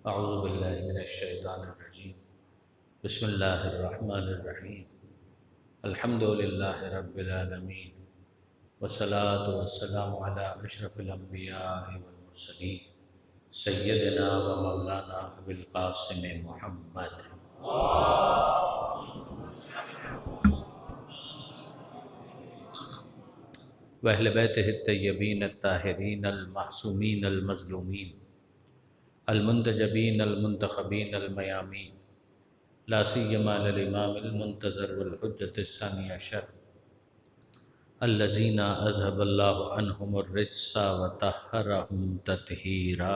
اعوذ باللہ من الشیطان الرجیم بسم اللہ الرحمن الرحیم الحمد للہ رب العالمین والصلاة والسلام علی اشرف الانبیاء والمرسلین سیدنا و مولانا ابی القاسم محمد واہل بیتہ الطیبین الطاہرین المعصومین المظلومین المنتجبین المنتخبین المیامین لا سیما للامام المنتظر والحجۃ الثانی عشر الذین اذهب اللہ عنہم الرجس وطہرہم تطہیرا۔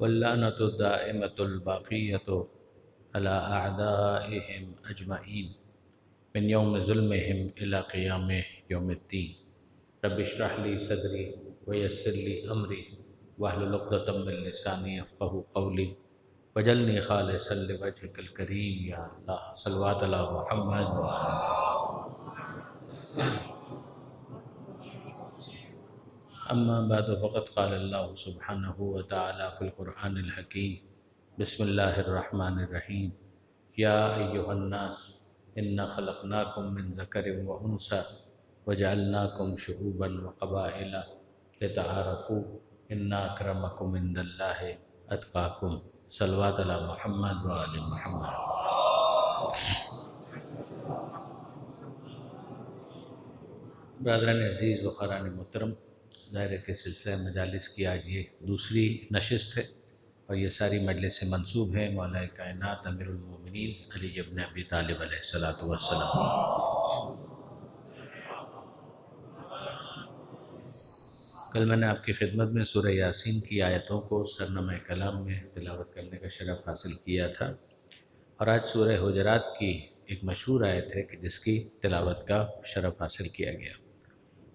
واللعنۃ الدائمۃ الباقیۃ علی اعدائہم اجمعین من یوم ظلمہم الی قیام یوم الدین۔ رب اشرح لی صدری ویسر لی امری واحلل عقدۃ من لسانی یفقہوا قولی واجعلنی خالصا لوجہک الکریم یا اللہ۔ صلوات علی محمد اما بعد فقد قال اللہ سبحانہ وتعالی فی القرآن الحکیم بسم اللہ الرحمن الرحیم یا ایہا الناس انا خلقناکم من ذکر و انثی وجعلناکم شعوبا وقبائل لتعارفوا ان اکرمکم عند اللہ اتقاکم۔ صلوات علی محمد و آل محمد۔ برادران عزیز و خاران محترم، ظاہر ہے کہ سلسلہ مجالس کی آج یہ دوسری نشست ہے اور یہ ساری مجلس منسوب ہیں مولا کائنات امیر المومنین علی ابن ابی طالب علیہ السلام۔ کل میں نے آپ کی خدمت میں سورہ یاسین کی آیتوں کو سرنامہ کلام میں تلاوت کرنے کا شرف حاصل کیا تھا، اور آج سورہ حجرات کی ایک مشہور آیت ہے کہ جس کی تلاوت کا شرف حاصل کیا گیا۔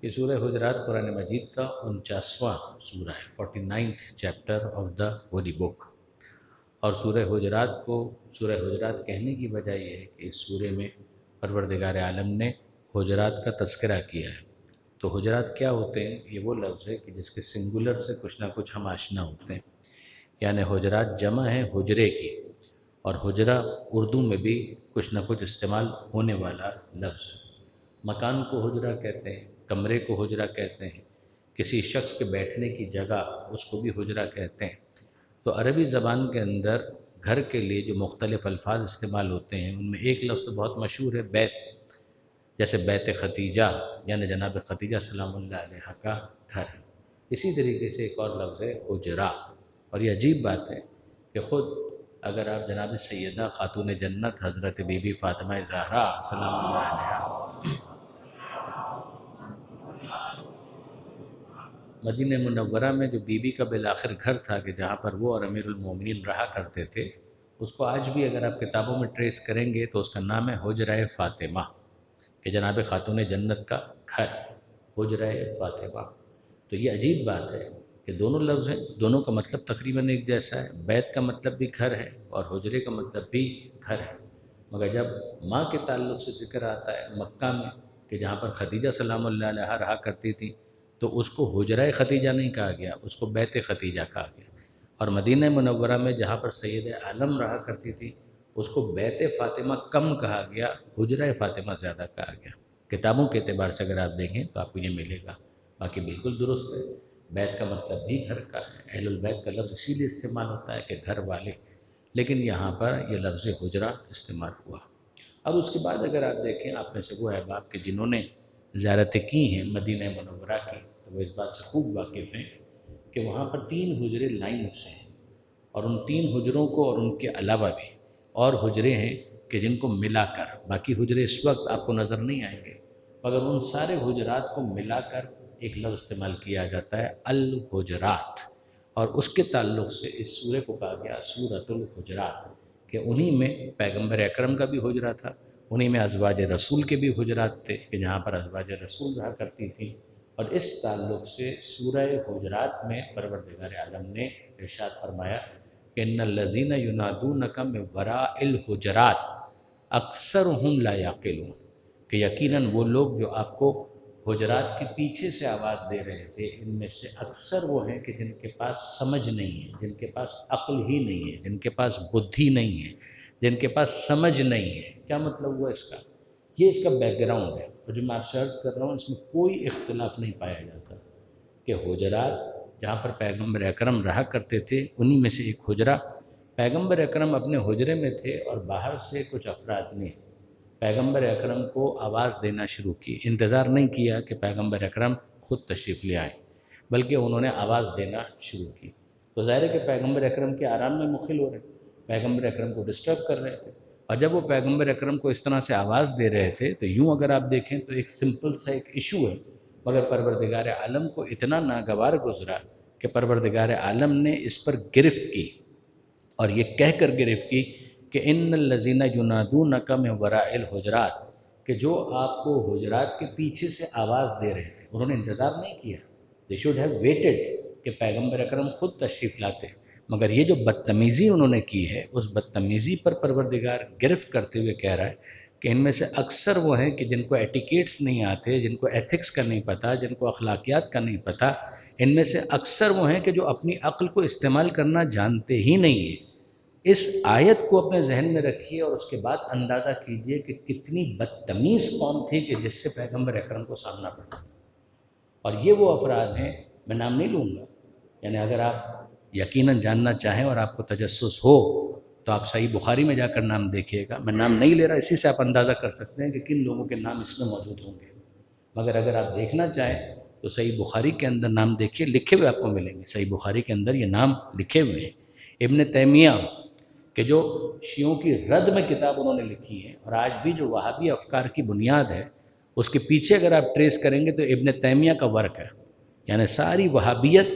یہ سورہ حجرات قرآن مجید کا 49واں سورہ ہے، 49th chapter of the holy book. اور سورہ حجرات کو سورہ حجرات کہنے کی وجہ یہ ہے کہ اس سورے میں پروردگار عالم نے حجرات کا تذکرہ کیا ہے۔ تو حجرات کیا ہوتے ہیں؟ یہ وہ لفظ ہے کہ جس کے سنگولر سے کچھ نہ کچھ ہم آشنا ہوتے ہیں، یعنی حجرات جمع ہے حجرے کی، اور حجرہ اردو میں بھی کچھ نہ کچھ استعمال ہونے والا لفظ ہے۔ مکان کو حجرہ کہتے ہیں، کمرے کو حجرہ کہتے ہیں، کسی شخص کے بیٹھنے کی جگہ اس کو بھی حجرہ کہتے ہیں۔ تو عربی زبان کے اندر گھر کے لیے جو مختلف الفاظ استعمال ہوتے ہیں ان میں ایک لفظ تو بہت مشہور ہے بیت، جیسے بیت ختیجہ یعنی جناب ختیجہ سلام اللہ علیہ کا گھر۔ اسی طریقے سے ایک اور لفظ ہے حجرہ، اور یہ عجیب بات ہے کہ خود اگر آپ جناب سیدہ خاتون جنت حضرت بی بی فاطمہ زہرا سلام اللہ علیہ مدینہ منورہ میں جو بی بی کا بالآخر گھر تھا کہ جہاں پر وہ اور امیر المومنین رہا کرتے تھے، اس کو آج بھی اگر آپ کتابوں میں ٹریس کریں گے تو اس کا نام ہے حجرہ فاطمہ، کہ جناب خاتون جنت کا گھر حجرہ فاطمہ۔ تو یہ عجیب بات ہے کہ دونوں لفظ ہیں، دونوں کا مطلب تقریباً ایک جیسا ہے، بیت کا مطلب بھی گھر ہے اور حجرے کا مطلب بھی گھر ہے، مگر جب ماں کے تعلق سے ذکر آتا ہے مکہ میں کہ جہاں پر خدیجہ سلام اللہ علیہ رہا کرتی تھی، تو اس کو حجرہ ختیجہ نہیں کہا گیا، اس کو بیت ختیجہ کہا گیا۔ اور مدینہ منورہ میں جہاں پر سید عالم رہا کرتی تھی اس کو بیت فاطمہ کم کہا گیا، حجرہ فاطمہ زیادہ کہا گیا۔ کتابوں کے اعتبار سے اگر آپ دیکھیں تو آپ کو یہ ملے گا، باقی بالکل درست ہے، بیت کا مطلب بھی گھر کا ہے، اہل البیت کا لفظ اسی لیے استعمال ہوتا ہے کہ گھر والے، لیکن یہاں پر یہ لفظ حجرہ استعمال ہوا۔ اب اس کے بعد اگر آپ دیکھیں، آپ میں سے وہ احباب کہ جنہوں نے زیارتیں کی ہیں مدینہ منورہ کی تو وہ اس بات سے خوب واقف ہیں کہ وہاں پر 3 حجرے لائنز ہیں، اور ان 3 حجروں کو اور ان کے علاوہ بھی اور حجرے ہیں کہ جن کو ملا کر، باقی حجرے اس وقت آپ کو نظر نہیں آئیں گے، مگر ان سارے حجرات کو ملا کر ایک لفظ استعمال کیا جاتا ہے الحجرات، اور اس کے تعلق سے اس سورہ کو کہا گیا سورۃ الحجرات، کہ انہی میں پیغمبر اکرم کا بھی حجرہ تھا، انہی میں ازواج رسول کے بھی حجرات تھے کہ جہاں پر ازواج رسول رہا کرتی تھیں، اور اس تعلق سے سورہ حجرات میں پروردگار عالم نے ارشاد فرمایا کہ ان الذین ینادونک من وراء الحجرات اکثرهم لا یعقلون، کہ یقیناً وہ لوگ جو آپ کو حجرات کے پیچھے سے آواز دے رہے تھے ان میں سے اکثر وہ ہیں کہ جن کے پاس سمجھ نہیں ہے، جن کے پاس عقل ہی نہیں ہے، جن کے پاس بدھی نہیں ہے، جن کے پاس سمجھ نہیں ہے۔ کیا مطلب ہوا اس کا؟ یہ اس کا بیک گراؤنڈ ہے، اور جو میں آپ سے عرض کر رہا ہوں اس میں کوئی اختلاف نہیں پایا جاتا کہ حجرات جہاں پر پیغمبر اکرم رہا کرتے تھے انہی میں سے ایک حجرہ، پیغمبر اکرم اپنے حجرے میں تھے اور باہر سے کچھ افراد نے پیغمبر اکرم کو آواز دینا شروع کی۔ انتظار نہیں کیا کہ پیغمبر اکرم خود تشریف لے آئیں، بلکہ انہوں نے آواز دینا شروع کی۔ تو ظاہر ہے کہ پیغمبر اکرم کے آرام میں مخل ہو رہے، پیغمبر اکرم کو ڈسٹرب کر رہے تھے، اور جب وہ پیغمبر اکرم کو اس طرح سے آواز دے رہے تھے تو یوں اگر آپ دیکھیں تو ایک سمپل سا ایک ایشو ہے، مگر پروردگار عالم کو اتنا ناگوار گزرا کہ پروردگار عالم نے اس پر گرفت کی، اور یہ کہہ کر گرفت کی کہ ان الذین ینادونک من وراء الحجرات، کہ جو آپ کو حجرات کے پیچھے سے آواز دے رہے تھے انہوں نے انتظار نہیں کیا، they should have waited کہ پیغمبر اکرم خود تشریف لاتے، مگر یہ جو بدتمیزی انہوں نے کی ہے اس بدتمیزی پر پروردگار گرفت کرتے ہوئے کہہ رہا ہے کہ ان میں سے اکثر وہ ہیں کہ جن کو ایٹیکیٹس نہیں آتے، جن کو ایتھکس کا نہیں پتہ، جن کو اخلاقیات کا نہیں پتہ، ان میں سے اکثر وہ ہیں کہ جو اپنی عقل کو استعمال کرنا جانتے ہی نہیں ہیں۔ اس آیت کو اپنے ذہن میں رکھیے اور اس کے بعد اندازہ کیجئے کہ کتنی بدتمیز قوم تھی کہ جس سے پیغمبر اکرم کو سامنا پڑا۔ اور یہ وہ افراد ہیں، میں نام نہیں لوں گا، یعنی اگر آپ یقیناً جاننا چاہیں اور آپ کو تجسس ہو تو آپ صحیح بخاری میں جا کر نام دیکھیے گا، میں نام نہیں لے رہا، اسی سے آپ اندازہ کر سکتے ہیں کہ کن لوگوں کے نام اس میں موجود ہوں گے، مگر اگر آپ دیکھنا چاہیں تو صحیح بخاری کے اندر نام دیکھیے، لکھے ہوئے آپ کو ملیں گے، صحیح بخاری کے اندر یہ نام لکھے ہوئے ہیں۔ ابن تیمیہ کہ جو شیعوں کی رد میں کتاب انہوں نے لکھی ہے، اور آج بھی جو وہابی افکار کی بنیاد ہے اس کے پیچھے اگر آپ ٹریس کریں گے تو ابن تیمیہ کا ورک ہے، یعنی ساری وہابیت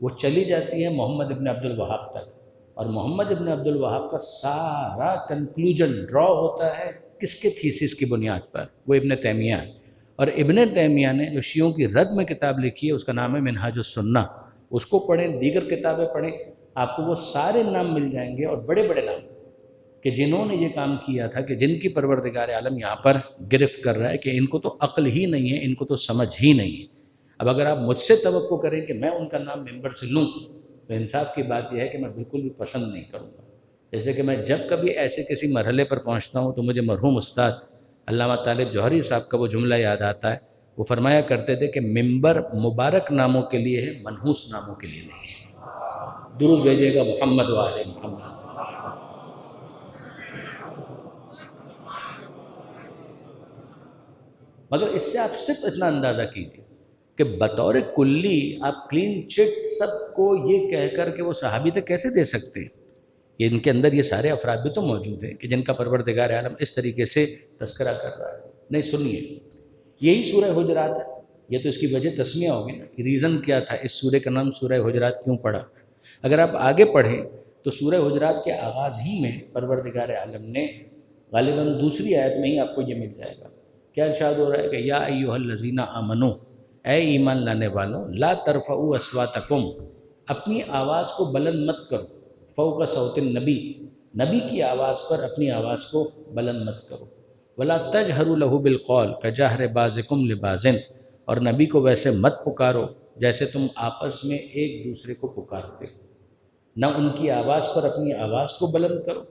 وہ چلی جاتی ہے محمد ابن عبد الوہاب تک، اور محمد ابن عبد الوہاب کا سارا کنکلوژن ڈرا ہوتا ہے کس کے تھیسس کی بنیاد پر؟ وہ ابن تیمیہ ہے، اور ابن تیمیہ نے جو شیعوں کی رد میں کتاب لکھی ہے اس کا نام ہے منہاج السنہ، اس کو پڑھیں، دیگر کتابیں پڑھیں، آپ کو وہ سارے نام مل جائیں گے، اور بڑے بڑے نام کہ جنہوں نے یہ کام کیا تھا، کہ جن کی پروردگار عالم یہاں پر گرفت کر رہا ہے کہ ان کو تو عقل ہی نہیں ہے، ان کو تو سمجھ ہی نہیں ہے۔ اب اگر آپ مجھ سے توقع کریں کہ میں ان کا نام ممبر سے لوں تو انصاف کی بات یہ ہے کہ میں بالکل بھی پسند نہیں کروں گا۔ جیسے کہ میں جب کبھی ایسے کسی مرحلے پر پہنچتا ہوں تو مجھے مرحوم استاد علامہ طالب جوہری صاحب کا وہ جملہ یاد آتا ہے، وہ فرمایا کرتے تھے کہ ممبر مبارک ناموں کے لیے ہے، منحوس ناموں کے لیے نہیں ہے۔ درود بھیجیے گا محمد و آل محمد۔ مگر اس سے آپ صرف اتنا اندازہ کیجیے کہ بطور کلی آپ کلین چٹ سب کو یہ کہہ کر کہ وہ صحابی تھے کیسے دے سکتے ہیں؟ یہ ان کے اندر یہ سارے افراد بھی تو موجود ہیں کہ جن کا پروردگار عالم اس طریقے سے تذکرہ کر رہا ہے۔ نہیں، سنیے، یہی سورہ حجرات ہے، یہ تو اس کی وجہ تسمیہ ہوگی نا کہ ریزن کیا تھا اس سورہ کا نام سورہ حجرات کیوں پڑا۔ اگر آپ آگے پڑھیں تو سورہ حجرات کے آغاز ہی میں پروردگار عالم نے غالباً دوسری آیت میں ہی آپ کو یہ مل جائے گا، کیا ارشاد ہو رہا ہے کہ یا ایھا الذین آمنو، اے ایمان لانے والوں، لا ترفعوا اصواتکم، اپنی آواز کو بلند مت کرو، فوق صوت النبی، نبی کی آواز پر اپنی آواز کو بلند مت کرو، ولا تجہروا لہ بالقول کجہر بعضکم لبعض، اور نبی کو ویسے مت پکارو جیسے تم آپس میں ایک دوسرے کو پکارتے ہو، نہ ان کی آواز پر اپنی آواز کو بلند کرو،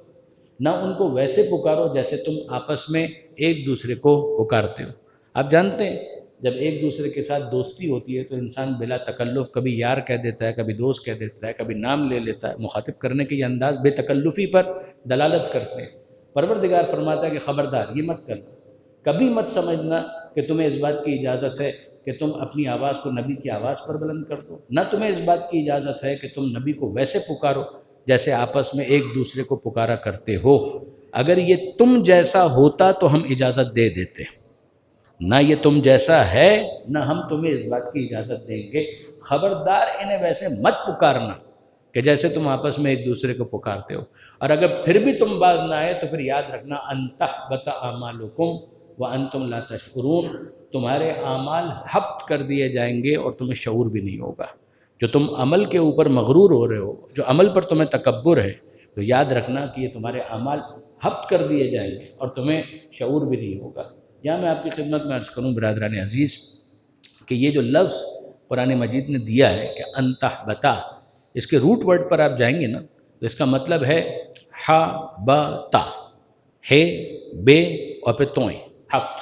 نہ ان کو ویسے پکارو جیسے تم آپس میں ایک دوسرے کو پکارتے ہو۔ آپ جانتے ہیں جب ایک دوسرے کے ساتھ دوستی ہوتی ہے تو انسان بلا تکلف کبھی یار کہہ دیتا ہے، کبھی دوست کہہ دیتا ہے، کبھی نام لے لیتا ہے، مخاطب کرنے کے یہ انداز بے تکلفی پر دلالت کرتے ہیں۔ پروردگار فرماتا ہے کہ خبردار یہ مت کرنا، کبھی مت سمجھنا کہ تمہیں اس بات کی اجازت ہے کہ تم اپنی آواز کو نبی کی آواز پر بلند کر دو، نہ تمہیں اس بات کی اجازت ہے کہ تم نبی کو ویسے پکارو جیسے آپس میں ایک دوسرے کو پکارا کرتے ہو۔ اگر یہ تم جیسا ہوتا تو ہم اجازت دے دیتے، نہ یہ تم جیسا ہے نہ ہم تمہیں اس بات کی اجازت دیں گے، خبردار انہیں ویسے مت پکارنا کہ جیسے تم آپس میں ایک دوسرے کو پکارتے ہو، اور اگر پھر بھی تم باز نہ آئے تو پھر یاد رکھنا ان تحبط اعمالکم وانتم لا تشعرون، تمہارے اعمال حبط کر دیے جائیں گے اور تمہیں شعور بھی نہیں ہوگا۔ جو تم عمل کے اوپر مغرور ہو رہے ہو، جو عمل پر تمہیں تکبر ہے، تو یاد رکھنا کہ یہ تمہارے اعمال حبط کر دیے جائیں گے اور تمہیں شعور بھی نہیں ہوگا۔ یہاں میں آپ کی خدمت میں عرض کروں برادران عزیز کہ یہ جو لفظ قرآن مجید نے دیا ہے کہ انتحبتا، اس کے روٹ ورڈ پر آپ جائیں گے نا تو اس کا مطلب ہے ہا با تا، ہے بے اور پھر توئیں، ہفت.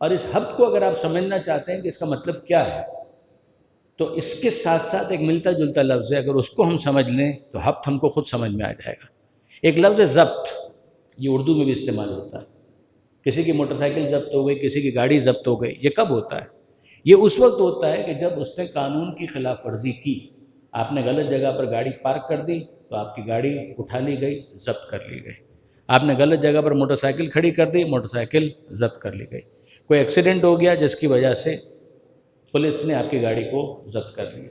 اور اس ہفت کو اگر آپ سمجھنا چاہتے ہیں کہ اس کا مطلب کیا ہے تو اس کے ساتھ ساتھ ایک ملتا جلتا لفظ ہے، اگر اس کو ہم سمجھ لیں تو ہفت ہم کو خود سمجھ میں آ جائے گا. ایک لفظ ہے ضبط، یہ اردو میں بھی استعمال ہوتا ہے. کسی کی موٹر سائیکل ضبط ہو گئی، کسی کی گاڑی ضبط ہو گئی. یہ کب ہوتا ہے؟ یہ اس وقت ہوتا ہے کہ جب اس نے قانون کی خلاف ورزی کی. آپ نے غلط جگہ پر گاڑی پارک کر دی تو آپ کی گاڑی اٹھا لی گئی، ضبط کر لی گئی. آپ نے غلط جگہ پر موٹر سائیکل کھڑی کر دی، موٹر سائیکل ضبط کر لی گئی. کوئی ایکسیڈنٹ ہو گیا جس کی وجہ سے پولیس نے آپ کی گاڑی کو ضبط کر لیا.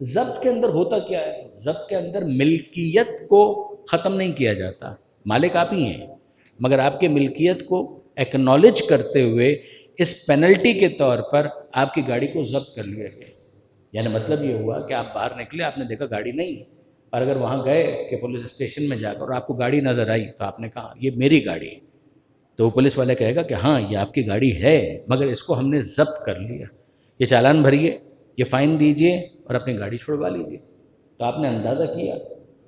ضبط کے اندر ہوتا کیا ہے؟ ضبط کے اندر ملکیت کو ختم نہیں کیا جاتا، مالک آپ ہی ہیں، مگر آپ کے ملکیت کو ایکنالج کرتے ہوئے اس پینلٹی کے طور پر آپ کی گاڑی کو ضبط کر لیا گیا. یعنی مطلب یہ ہوا کہ آپ باہر نکلے، آپ نے دیکھا گاڑی نہیں، اور اگر وہاں گئے کہ پولیس اسٹیشن میں جا کر اور آپ کو گاڑی نظر آئی تو آپ نے کہا یہ میری گاڑی ہے، تو وہ پولیس والے کہے گا کہ ہاں یہ آپ کی گاڑی ہے مگر اس کو ہم نے ضبط کر لیا، یہ چالان بھریے، یہ فائن دیجئے اور اپنی گاڑی چھڑوا لیجیے. تو آپ نے اندازہ کیا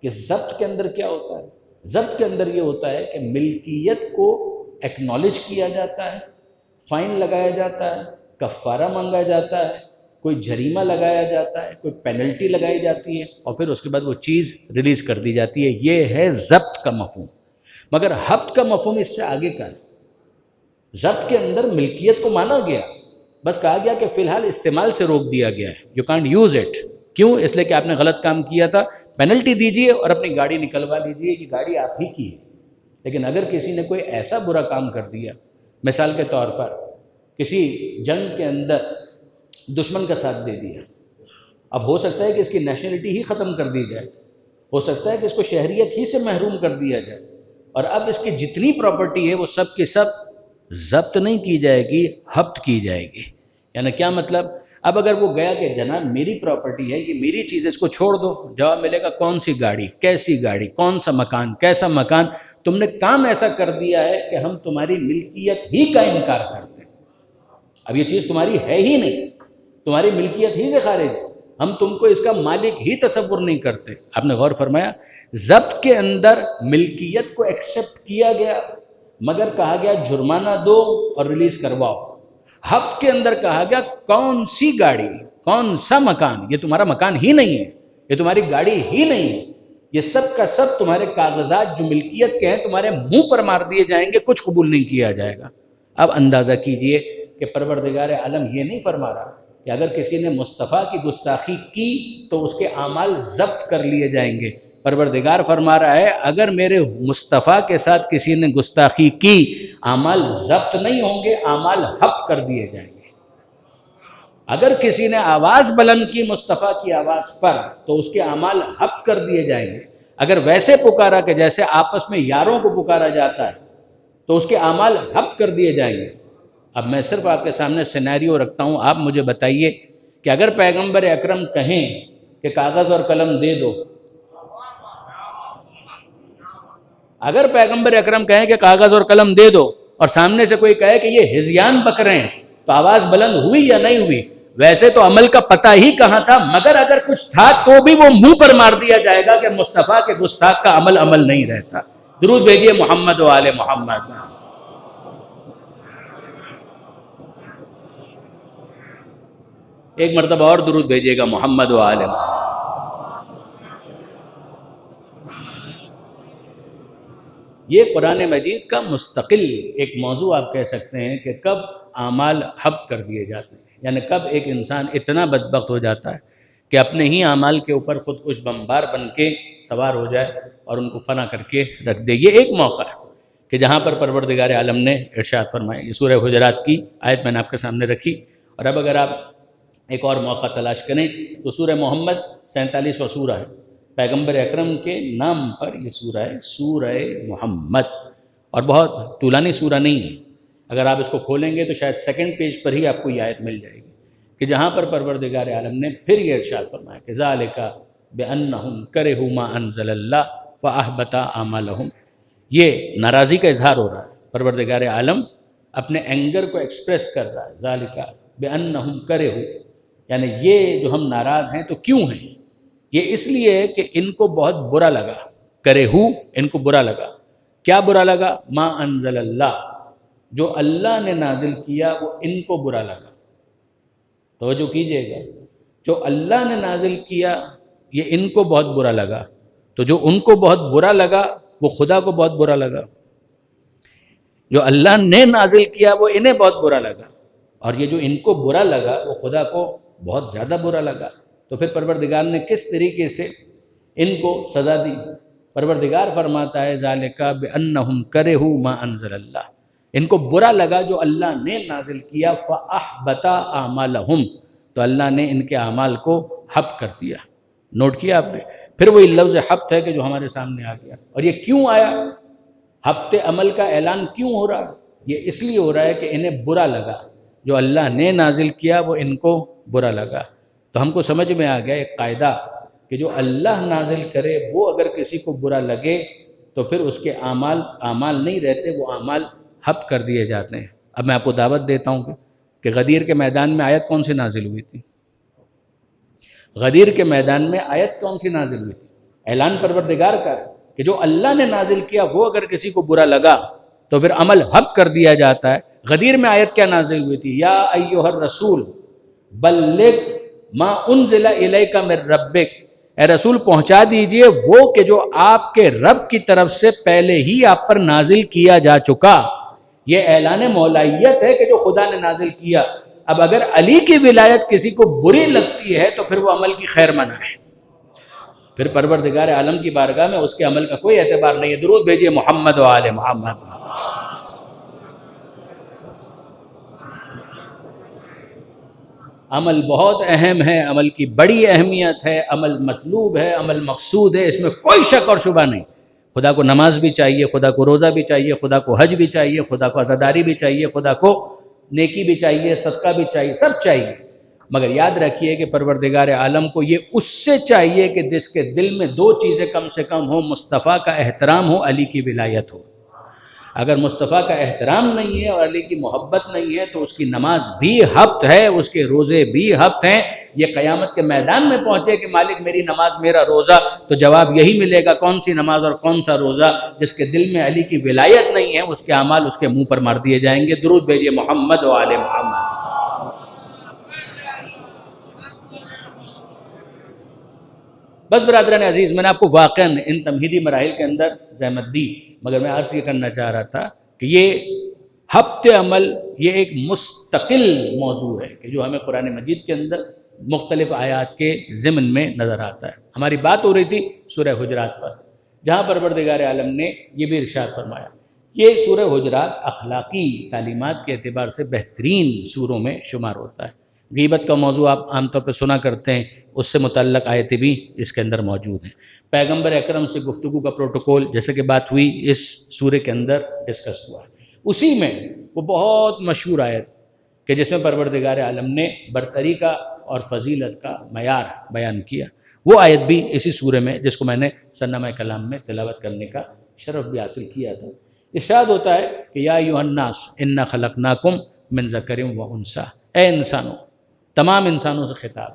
کہ ضبط کے اندر کیا ہوتا ہے. ضبط کے اندر یہ ہوتا ہے کہ ملکیت کو ایکنالج کیا جاتا ہے، فائن لگایا جاتا ہے، کفارہ مانگا جاتا ہے، کوئی جریمہ لگایا جاتا ہے، کوئی پینلٹی لگائی جاتی ہے، اور پھر اس کے بعد وہ چیز ریلیز کر دی جاتی ہے. یہ ہے ضبط کا مفہوم. مگر حبط کا مفہوم اس سے آگے کا ہے. ضبط کے اندر ملکیت کو مانا گیا، بس کہا گیا کہ فی الحال استعمال سے روک دیا گیا ہے، یو کانٹ یوز اٹ. کیوں؟ اس لیے کہ آپ نے غلط کام کیا تھا، پینلٹی دیجئے اور اپنی گاڑی نکلوا لیجئے، یہ گاڑی آپ ہی کی ہے. لیکن اگر کسی نے کوئی ایسا برا کام کر دیا، مثال کے طور پر کسی جنگ کے اندر دشمن کا ساتھ دے دیا، اب ہو سکتا ہے کہ اس کی نیشنلٹی ہی ختم کر دی جائے، ہو سکتا ہے کہ اس کو شہریت ہی سے محروم کر دیا جائے، اور اب اس کی جتنی پراپرٹی ہے وہ سب کی سب ضبط نہیں کی جائے گی، حبط کی جائے گی. یعنی کیا مطلب؟ اب اگر وہ گیا کہ جناب میری پراپرٹی ہے، یہ میری چیز ہے، اس کو چھوڑ دو، جواب ملے گا کون سی گاڑی، کیسی گاڑی، کون سا مکان، کیسا مکان. تم نے کام ایسا کر دیا ہے کہ ہم تمہاری ملکیت ہی کا انکار کرتے ہیں. اب یہ چیز تمہاری ہے ہی نہیں، تمہاری ملکیت ہی سے خارج ہے، ہم تم کو اس کا مالک ہی تصور نہیں کرتے. آپ نے غور فرمایا، ضبط کے اندر ملکیت کو ایکسیپٹ کیا گیا مگر کہا گیا جرمانہ دو اور ریلیز کرواؤ. حبط کے اندر کہا گیا کون سی گاڑی، کون سا مکان، یہ تمہارا مکان ہی نہیں ہے، یہ تمہاری گاڑی ہی نہیں ہے، یہ سب کا سب تمہارے کاغذات جو ملکیت کے ہیں تمہارے منہ پر مار دیے جائیں گے، کچھ قبول نہیں کیا جائے گا. اب اندازہ کیجئے کہ پروردگار عالم یہ نہیں فرما رہا کہ اگر کسی نے مصطفیٰ کی گستاخی کی تو اس کے اعمال ضبط کر لیے جائیں گے. پروردگار فرما رہا ہے اگر میرے مصطفیٰ کے ساتھ کسی نے گستاخی کی، اعمال ضبط نہیں ہوں گے، اعمال حبط کر دیے جائیں گے. اگر کسی نے آواز بلند کی مصطفیٰ کی آواز پر تو اس کے اعمال حبط کر دیے جائیں گے. اگر ویسے پکارا کہ جیسے آپس میں یاروں کو پکارا جاتا ہے تو اس کے اعمال حبط کر دیے جائیں گے. اب میں صرف آپ کے سامنے سینیریو رکھتا ہوں، آپ مجھے بتائیے کہ اگر پیغمبر اکرم کہیں کہ کاغذ اور قلم دے دو، اگر پیغمبر اکرم کہیں کہ کاغذ اور قلم دے دو اور سامنے سے کوئی کہے کہ یہ ہذیان بک رہے ہیں، تو آواز بلند ہوئی یا نہیں ہوئی؟ ویسے تو عمل کا پتہ ہی کہاں تھا، مگر اگر کچھ تھا تو بھی وہ منہ پر مار دیا جائے گا کہ مصطفیٰ کے گستاخ کا عمل نہیں رہتا. درود بھیجیے محمد و آل محمد. ایک مرتبہ اور درود بھیجیے گا محمد و آل محمد. یہ قرآن مجید کا مستقل ایک موضوع آپ کہہ سکتے ہیں کہ کب اعمال حبط کر دیے جاتے ہیں، یعنی کب ایک انسان اتنا بدبخت ہو جاتا ہے کہ اپنے ہی اعمال کے اوپر خود کش بمبار بن کے سوار ہو جائے اور ان کو فنا کر کے رکھ دے. یہ ایک موقع ہے کہ جہاں پر پروردگار عالم نے ارشاد فرمایا. یہ سورہ حجرات کی آیت میں نے آپ کے سامنے رکھی، اور اب اگر آپ ایک اور موقع تلاش کریں تو سورہ محمد 47واں سورہ ہے. پیغمبر اکرم کے نام پر یہ سورہ ہے، سورہ محمد، اور بہت طولانی سورہ نہیں ہے. اگر آپ اس کو کھولیں گے تو شاید سیکنڈ پیج پر ہی آپ کو یہ آیت مل جائے گی کہ جہاں پر پروردگار عالم نے پھر یہ ارشاد فرمایا کہ ذالک بأنہم کرہوا ما انزل اللہ فاحبط اعمالہم. یہ ناراضی کا اظہار ہو رہا ہے، پروردگار عالم اپنے اینگر کو ایکسپریس کر رہا ہے. ذالک بأنہم کرہوا، یعنی یہ جو ہم ناراض ہیں تو کیوں ہیں؟ یہ اس لیے ہے کہ ان کو بہت برا لگا، کرہو ان کو برا لگا، کیا برا لگا؟ ما انزل اللہ، جو اللہ نے نازل کیا وہ ان کو برا لگا۔ توجہ کیجئے گا، جو اللہ نے نازل کیا یہ ان کو بہت برا لگا، تو جو ان کو بہت برا لگا وہ خدا کو بہت برا لگا، جو اللہ نے نازل کیا وہ انہیں بہت برا لگا، اور یہ جو ان کو برا لگا وہ خدا کو بہت زیادہ برا لگا۔ تو پھر پروردگار نے کس طریقے سے ان کو سزا دی؟ پروردگار فرماتا ہے ذالک بأنہم کرہوا ما انزل اللہ، ان کو برا لگا جو اللہ نے نازل کیا، فأحبط اعمالہم، تو اللہ نے ان کے اعمال کو حبط کر دیا۔ نوٹ کیا آپ نے؟ پھر وہی لفظ حبط ہے کہ جو ہمارے سامنے آ گیا۔ اور یہ کیوں آیا؟ حبط عمل کا اعلان کیوں ہو رہا؟ یہ اس لیے ہو رہا ہے کہ انہیں برا لگا، جو اللہ نے نازل کیا وہ ان کو برا لگا۔ تو ہم کو سمجھ میں آ گیا ایک قاعدہ کہ جو اللہ نازل کرے وہ اگر کسی کو برا لگے تو پھر اس کے اعمال نہیں رہتے، وہ اعمال حبط کر دیے جاتے ہیں۔ اب میں آپ کو دعوت دیتا ہوں کہ غدیر کے میدان میں آیت کون سی نازل ہوئی تھی؟ غدیر کے میدان میں آیت کون سی نازل ہوئی تھی؟ اعلان پروردگار کا ہے کہ جو اللہ نے نازل کیا وہ اگر کسی کو برا لگا تو پھر عمل حبط کر دیا جاتا ہے۔ غدیر میں آیت کیا نازل ہوئی تھی؟ یا ایھا الرسول بلغ ما انزل الیک من ربک، اے رسول پہنچا دیجئے وہ کہ جو آپ کے رب کی طرف سے پہلے ہی آپ پر نازل کیا جا چکا۔ یہ اعلان مولائیت ہے کہ جو خدا نے نازل کیا۔ اب اگر علی کی ولایت کسی کو بری لگتی ہے تو پھر وہ عمل کی خیر منع ہے، پھر پروردگار عالم کی بارگاہ میں اس کے عمل کا کوئی اعتبار نہیں ہے۔ درود بھیجئے محمد و آل محمد۔ عمل بہت اہم ہے، عمل کی بڑی اہمیت ہے، عمل مطلوب ہے، عمل مقصود ہے، اس میں کوئی شک اور شبہ نہیں۔ خدا کو نماز بھی چاہیے، خدا کو روزہ بھی چاہیے، خدا کو حج بھی چاہیے، خدا کو عزاداری بھی چاہیے، خدا کو نیکی بھی چاہیے، صدقہ بھی چاہیے، سب چاہیے، مگر یاد رکھیے کہ پروردگار عالم کو یہ اس سے چاہیے کہ جس کے دل میں دو چیزیں کم سے کم ہوں، مصطفیٰ کا احترام ہو، علی کی ولایت ہو۔ اگر مصطفیٰ کا احترام نہیں ہے اور علی کی محبت نہیں ہے تو اس کی نماز بھی حبط ہے، اس کے روزے بھی حبط ہیں۔ یہ قیامت کے میدان میں پہنچے کہ مالک میری نماز میرا روزہ، تو جواب یہی ملے گا کون سی نماز اور کون سا روزہ؟ جس کے دل میں علی کی ولایت نہیں ہے اس کے اعمال اس کے منہ پر مار دیے جائیں گے۔ درود بھیجئے محمد و آل محمد۔ بس برادران عزیز، میں نے آپ کو واقعاً ان تمہیدی مراحل کے اندر زحمت دی، مگر میں عرض یہ کرنا چاہ رہا تھا کہ یہ حبط عمل یہ ایک مستقل موضوع ہے کہ جو ہمیں قرآن مجید کے اندر مختلف آیات کے ضمن میں نظر آتا ہے۔ ہماری بات ہو رہی تھی سورہ حجرات پر، جہاں پروردگار عالم نے یہ بھی ارشاد فرمایا۔ یہ سورہ حجرات اخلاقی تعلیمات کے اعتبار سے بہترین سوروں میں شمار ہوتا ہے۔ غیبت کا موضوع آپ عام طور پہ سنا کرتے ہیں، اس سے متعلق آیتیں بھی اس کے اندر موجود ہیں۔ پیغمبر اکرم سے گفتگو کا پروٹوکول جیسے کہ بات ہوئی اس سورے کے اندر ڈسکس ہوا ہے۔ اسی میں وہ بہت مشہور آیت کہ جس میں پروردگار عالم نے برتری کا اور فضیلت کا معیار بیان کیا، وہ آیت بھی اسی سورے میں جس کو میں نے صنمہ کلام میں تلاوت کرنے کا شرف بھی حاصل کیا تھا۔ ارشاد ہوتا ہے کہ یا ایھا الناس انا خلقناکم من ذکر و انثی، اے انسانوں، تمام انسانوں سے خطاب،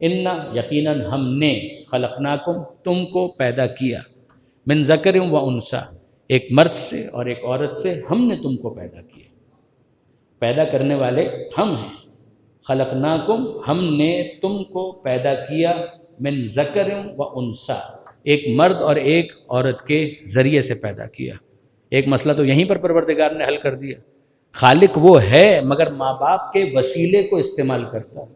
انا یقیناً ہم نے، خلقناکم تم کو پیدا کیا، من ذکر و انثی ایک مرد سے اور ایک عورت سے ہم نے تم کو پیدا کیا۔ پیدا کرنے والے ہم ہیں۔ خلقناکم ہم نے تم کو پیدا کیا، من ذکر و انثی ایک مرد اور ایک عورت کے ذریعے سے پیدا کیا۔ ایک مسئلہ تو یہیں پر پروردگار نے حل کر دیا، خالق وہ ہے مگر ماں باپ کے وسیلے کو استعمال کرتا ہے۔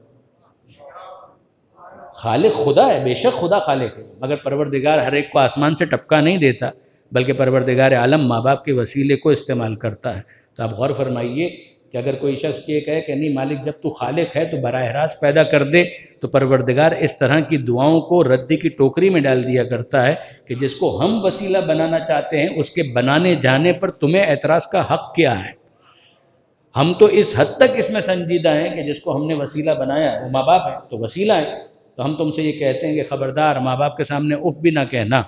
خالق خدا ہے، بے شک خدا خالق ہے، مگر پروردگار ہر ایک کو آسمان سے ٹپکا نہیں دیتا، بلکہ پروردگار عالم ماں باپ کے وسیلے کو استعمال کرتا ہے۔ تو آپ غور فرمائیے کہ اگر کوئی شخص یہ کہے کہ نہیں مالک جب تو خالق ہے تو براہ راست پیدا کر دے، تو پروردگار اس طرح کی دعاؤں کو ردی کی ٹوکری میں ڈال دیا کرتا ہے کہ جس کو ہم وسیلہ بنانا چاہتے ہیں اس کے بنانے جانے پر تمہیں اعتراض کا حق کیا ہے؟ ہم تو اس حد تک اس میں سنجیدہ ہیں کہ جس کو ہم نے وسیلہ بنایا ہے وہ ماں باپ ہے تو وسیلہ ہے، تو ہم تم سے یہ کہتے ہیں کہ خبردار ماں باپ کے سامنے اف بھی نہ کہنا،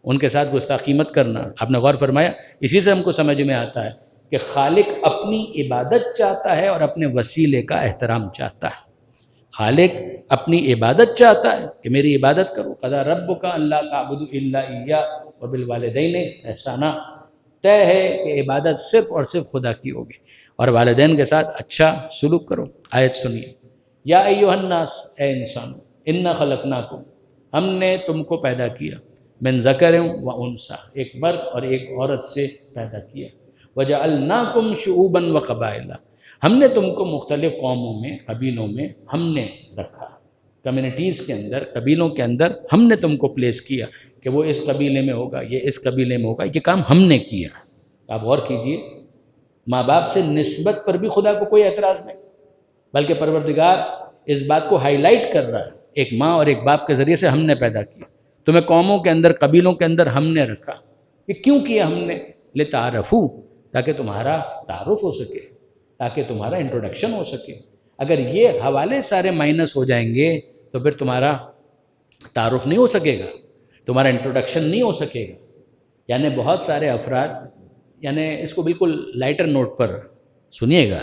ان کے ساتھ گستاخی مت کرنا۔ آپ نے غور فرمایا؟ اسی سے ہم کو سمجھ میں آتا ہے کہ خالق اپنی عبادت چاہتا ہے اور اپنے وسیلے کا احترام چاہتا ہے۔ خالق اپنی عبادت چاہتا ہے کہ میری عبادت کرو، قضا ربک الا تعبدوا الا ایاہ وبالوالدین احسانا، طے ہے کہ عبادت صرف اور صرف خدا کی ہوگی اور والدین کے ساتھ اچھا سلوک کرو۔ آیت سنیے، یا ایھا الناس، اے انسان، انا خلقناکم، ہم نے تم کو پیدا کیا، من ذکر و انثی، ایک مرد اور ایک عورت سے پیدا کیا، وجعلناکم شعوبا وقبائل، ہم نے تم کو مختلف قوموں میں، قبیلوں میں ہم نے رکھا، کمیونٹیز کے اندر، قبیلوں کے اندر ہم نے تم کو پلیس کیا کہ وہ اس قبیلے میں ہوگا، یہ اس قبیلے میں ہوگا، یہ کام ہم نے کیا۔ آپ غور کیجئے، ماں باپ سے نسبت پر بھی خدا کو کوئی اعتراض نہیں، بلکہ پروردگار اس بات کو ہائی لائٹ کر رہا ہے، ایک ماں اور ایک باپ کے ذریعے سے ہم نے پیدا کیا، تمہیں قوموں کے اندر، قبیلوں کے اندر ہم نے رکھا۔ یہ کیوں کیا ہم نے؟ لتعارفوا، تاکہ تمہارا تعارف ہو سکے، تاکہ تمہارا انٹروڈکشن ہو سکے۔ اگر یہ حوالے سارے مائنس ہو جائیں گے تو پھر تمہارا تعارف نہیں ہو سکے گا، تمہارا انٹروڈکشن نہیں ہو سکے گا۔ یعنی بہت سارے افراد، یعنی اس کو بالکل لائٹر نوٹ پر سنیے گا،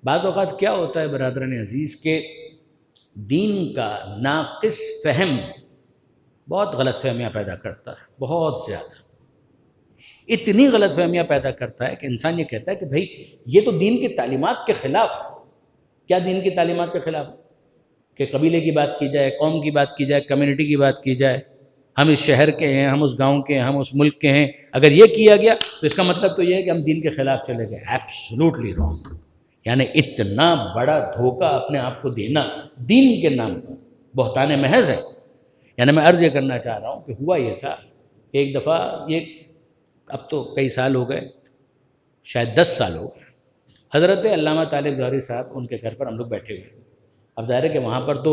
بعض اوقات کیا ہوتا ہے برادران عزیز کہ دین کا ناقص فہم بہت غلط فہمیاں پیدا کرتا ہے، بہت زیادہ، اتنی غلط فہمیاں پیدا کرتا ہے کہ انسان یہ کہتا ہے کہ بھئی یہ تو دین کی تعلیمات کے خلاف ہے۔ کیا دین کی تعلیمات کے خلاف ہے؟ کہ قبیلے کی بات کی جائے، قوم کی بات کی جائے، کمیونٹی کی بات کی جائے، ہم اس شہر کے ہیں، ہم اس گاؤں کے ہیں، ہم اس ملک کے ہیں، اگر یہ کیا گیا تو اس کا مطلب تو یہ ہے کہ ہم دین کے خلاف چلے گئے۔ Absolutely wrong. یعنی اتنا بڑا دھوکہ اپنے آپ کو دینا دین کے نام پر بہتان محض ہے۔ یعنی میں عرض یہ کرنا چاہ رہا ہوں کہ ہوا یہ تھا کہ ایک دفعہ، یہ اب تو کئی سال ہو گئے، شاید 10 سال ہو گئے، حضرت علامہ طالب جوہری صاحب، ان کے گھر پر ہم لوگ بیٹھے ہوئے۔ اب ظاہر ہے کہ وہاں پر تو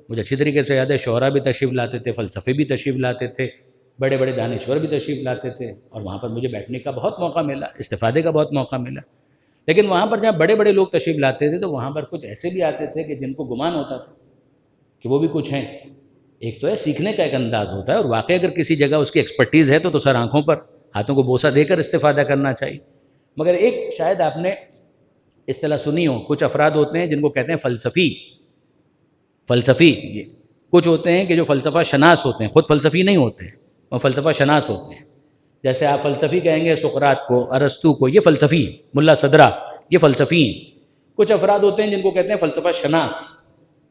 مجھے اچھی طریقے سے یاد ہے، شعراء بھی تشریف لاتے تھے، فلسفی بھی تشریف لاتے تھے، بڑے بڑے دانشور بھی تشریف لاتے تھے، اور وہاں پر مجھے بیٹھنے کا بہت موقع ملا، استفادے کا بہت موقع ملا۔ لیکن وہاں پر جہاں بڑے بڑے لوگ تشریف لاتے تھے تو وہاں پر کچھ ایسے بھی آتے تھے کہ جن کو گمان ہوتا تھا کہ وہ بھی کچھ ہیں۔ ایک تو ہے سیکھنے کا ایک انداز ہوتا ہے، اور واقعی اگر کسی جگہ اس کی ایکسپرٹیز ہے تو سر آنکھوں پر، ہاتھوں کو بوسہ دے کر استفادہ کرنا چاہیے۔ مگر ایک شاید آپ نے اصطلاح سنی ہو، کچھ افراد ہوتے ہیں جن کو کہتے ہیں فلسفی۔ یہ کچھ ہوتے ہیں کہ جو فلسفہ شناس ہوتے ہیں، خود فلسفی نہیں ہوتے ہیں، وہ فلسفہ شناس ہوتے ہیں۔ جیسے آپ فلسفی کہیں گے سقراط کو، ارسطو کو، یہ فلسفی ہیں، ملا صدرہ یہ فلسفی ہیں۔ کچھ افراد ہوتے ہیں جن کو کہتے ہیں فلسفہ شناس،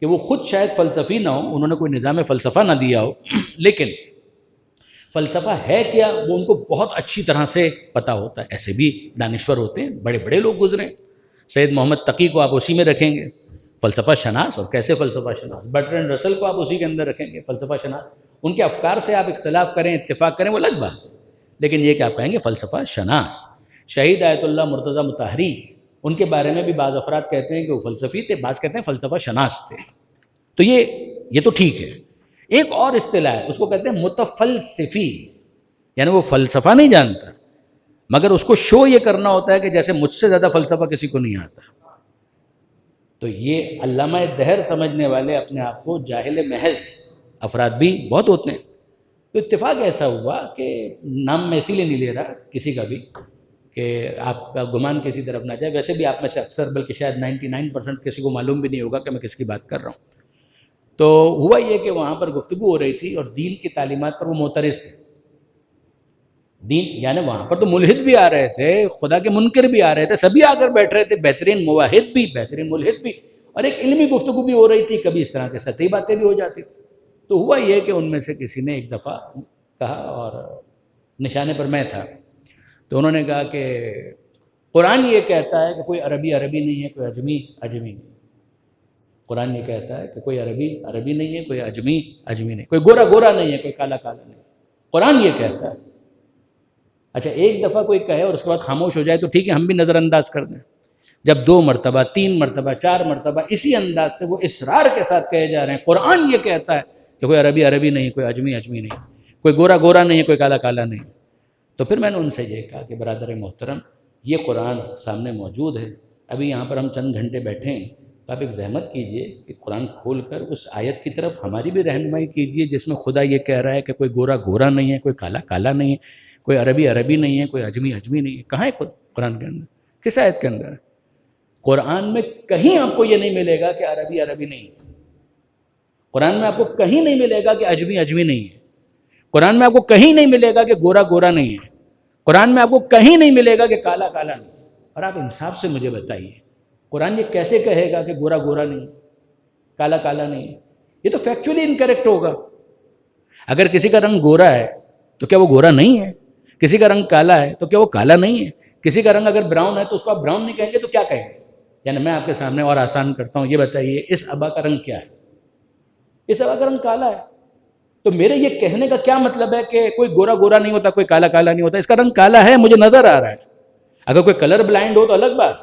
کہ وہ خود شاید فلسفی نہ ہو، انہوں نے کوئی نظام فلسفہ نہ دیا ہو، لیکن فلسفہ ہے کیا وہ ان کو بہت اچھی طرح سے پتہ ہوتا ہے۔ ایسے بھی دانشور ہوتے ہیں، بڑے بڑے لوگ گزرے۔ سید محمد تقی کو آپ اسی میں رکھیں گے، فلسفہ شناس، اور کیسے فلسفہ شناس۔ برٹرینڈ رسل کو آپ اسی کے اندر رکھیں گے، فلسفہ شناس۔ ان کے افکار سے آپ اختلاف کریں، اتفاق کریں، وہ الگ بات ہے، لیکن یہ کہ آپ کہیں گے فلسفہ شناس۔ شہید آیت اللہ مرتضیٰ مطہری، ان کے بارے میں بھی بعض افراد کہتے ہیں کہ وہ فلسفی تھے، بعض کہتے ہیں فلسفہ شناس تھے۔ تو یہ تو ٹھیک ہے۔ ایک اور اصطلاح ہے، اس کو کہتے ہیں متفلسفی، یعنی وہ فلسفہ نہیں جانتا مگر اس کو شو یہ کرنا ہوتا ہے کہ جیسے مجھ سے زیادہ فلسفہ کسی کو نہیں آتا۔ تو یہ علامہ دہر سمجھنے والے اپنے آپ کو جاہل محض افراد بھی بہت ہوتے ہیں۔ تو اتفاق ایسا ہوا کہ نام میں اسی لیے نہیں لے رہا کسی کا بھی کہ آپ کا گمان کسی طرف نہ جائے، ویسے بھی آپ میں سے اکثر، بلکہ شاید 99% کسی کو معلوم بھی نہیں ہوگا کہ میں کس کی بات کر رہا ہوں۔ تو ہوا یہ کہ وہاں پر گفتگو ہو رہی تھی اور دین کی تعلیمات پر وہ معترض تھے۔ دین یعنی وہاں پر تو ملحد بھی آ رہے تھے، خدا کے منکر بھی آ رہے تھے، سبھی آ کر بیٹھ رہے تھے، بہترین موحد بھی، بہترین ملحد بھی، اور ایک علمی گفتگو بھی ہو رہی تھی، کبھی اس طرح کے سطحی باتیں بھی ہو جاتی تھی۔ تو ہوا یہ کہ ان میں سے کسی نے ایک دفعہ کہا، اور نشانے پر میں تھا، تو انہوں نے کہا کہ قرآن یہ کہتا ہے کہ کوئی عربی نہیں ہے، کوئی اجمی نہیں۔ قرآن یہ کہتا ہے کہ کوئی عربی نہیں ہے، کوئی اجمی نہیں، کوئی گورا نہیں ہے، کوئی کالا نہیں۔ قرآن یہ کہتا ہے۔ اچھا، ایک دفعہ کوئی کہے اور اس کے بعد خاموش ہو جائے تو ٹھیک ہے، ہم بھی نظر انداز کر دیں۔ جب 2 مرتبہ، 3 مرتبہ، 4 مرتبہ اسی انداز سے وہ اصرار کے ساتھ کہے جا رہے ہیں قرآن یہ کہتا ہے کہ کوئی عربی نہیں، کوئی اجمی نہیں، کوئی گورا نہیں ہے، کوئی کالا نہیں، تو پھر میں نے ان سے یہ کہا کہ برادر محترم، یہ قرآن سامنے موجود ہے، ابھی یہاں پر ہم چند گھنٹے بیٹھے ہیں، تو آپ ایک زحمت کیجئے کہ قرآن کھول کر اس آیت کی طرف ہماری بھی رہنمائی کیجئے جس میں خدا یہ کہہ رہا ہے کہ کوئی گورا نہیں ہے، کوئی کالا نہیں ہے، کوئی عربی نہیں ہے، کوئی اجمی نہیں ہے۔ کہاں ہے خود؟ قرآن کے اندر؟ کس آیت کے اندر؟ قرآن میں کہیں آپ کو یہ نہیں ملے گا کہ عربی عربی نہیں ہے. قرآن میں آپ کو کہیں نہیں ملے گا کہ اجمی اجمی نہیں ہے. قرآن میں آپ کو کہیں نہیں ملے گا کہ گورا گورا نہیں ہے. قرآن میں آپ کو کہیں نہیں ملے گا کہ کالا کالا نہیں ہے. اور آپ انصاف سے مجھے بتائیے قرآن یہ کیسے کہے گا کہ گورا گورا نہیں، کالا کالا نہیں؟ یہ تو فیکچولی انکریکٹ ہوگا. اگر کسی کا رنگ گورا ہے تو کیا وہ گورا نہیں ہے؟ کسی کا رنگ کالا ہے تو کیا وہ کالا نہیں ہے؟ کسی کا رنگ اگر براؤن ہے تو اس کو آپ براؤن نہیں کہیں گے تو کیا کہیں گے؟ یعنی میں آپ کے سامنے اور آسان کرتا ہوں، یہ بتائیے اس ابا کا رنگ کیا ہے؟ اس ابا کا رنگ کالا ہے. تو میرے یہ کہنے کا کیا مطلب ہے کہ کوئی گورا گورا نہیں ہوتا، کوئی کالا کالا نہیں ہوتا؟ اس کا رنگ کالا ہے، مجھے نظر آ رہا ہے. اگر کوئی کلر بلائنڈ ہو تو الگ بات.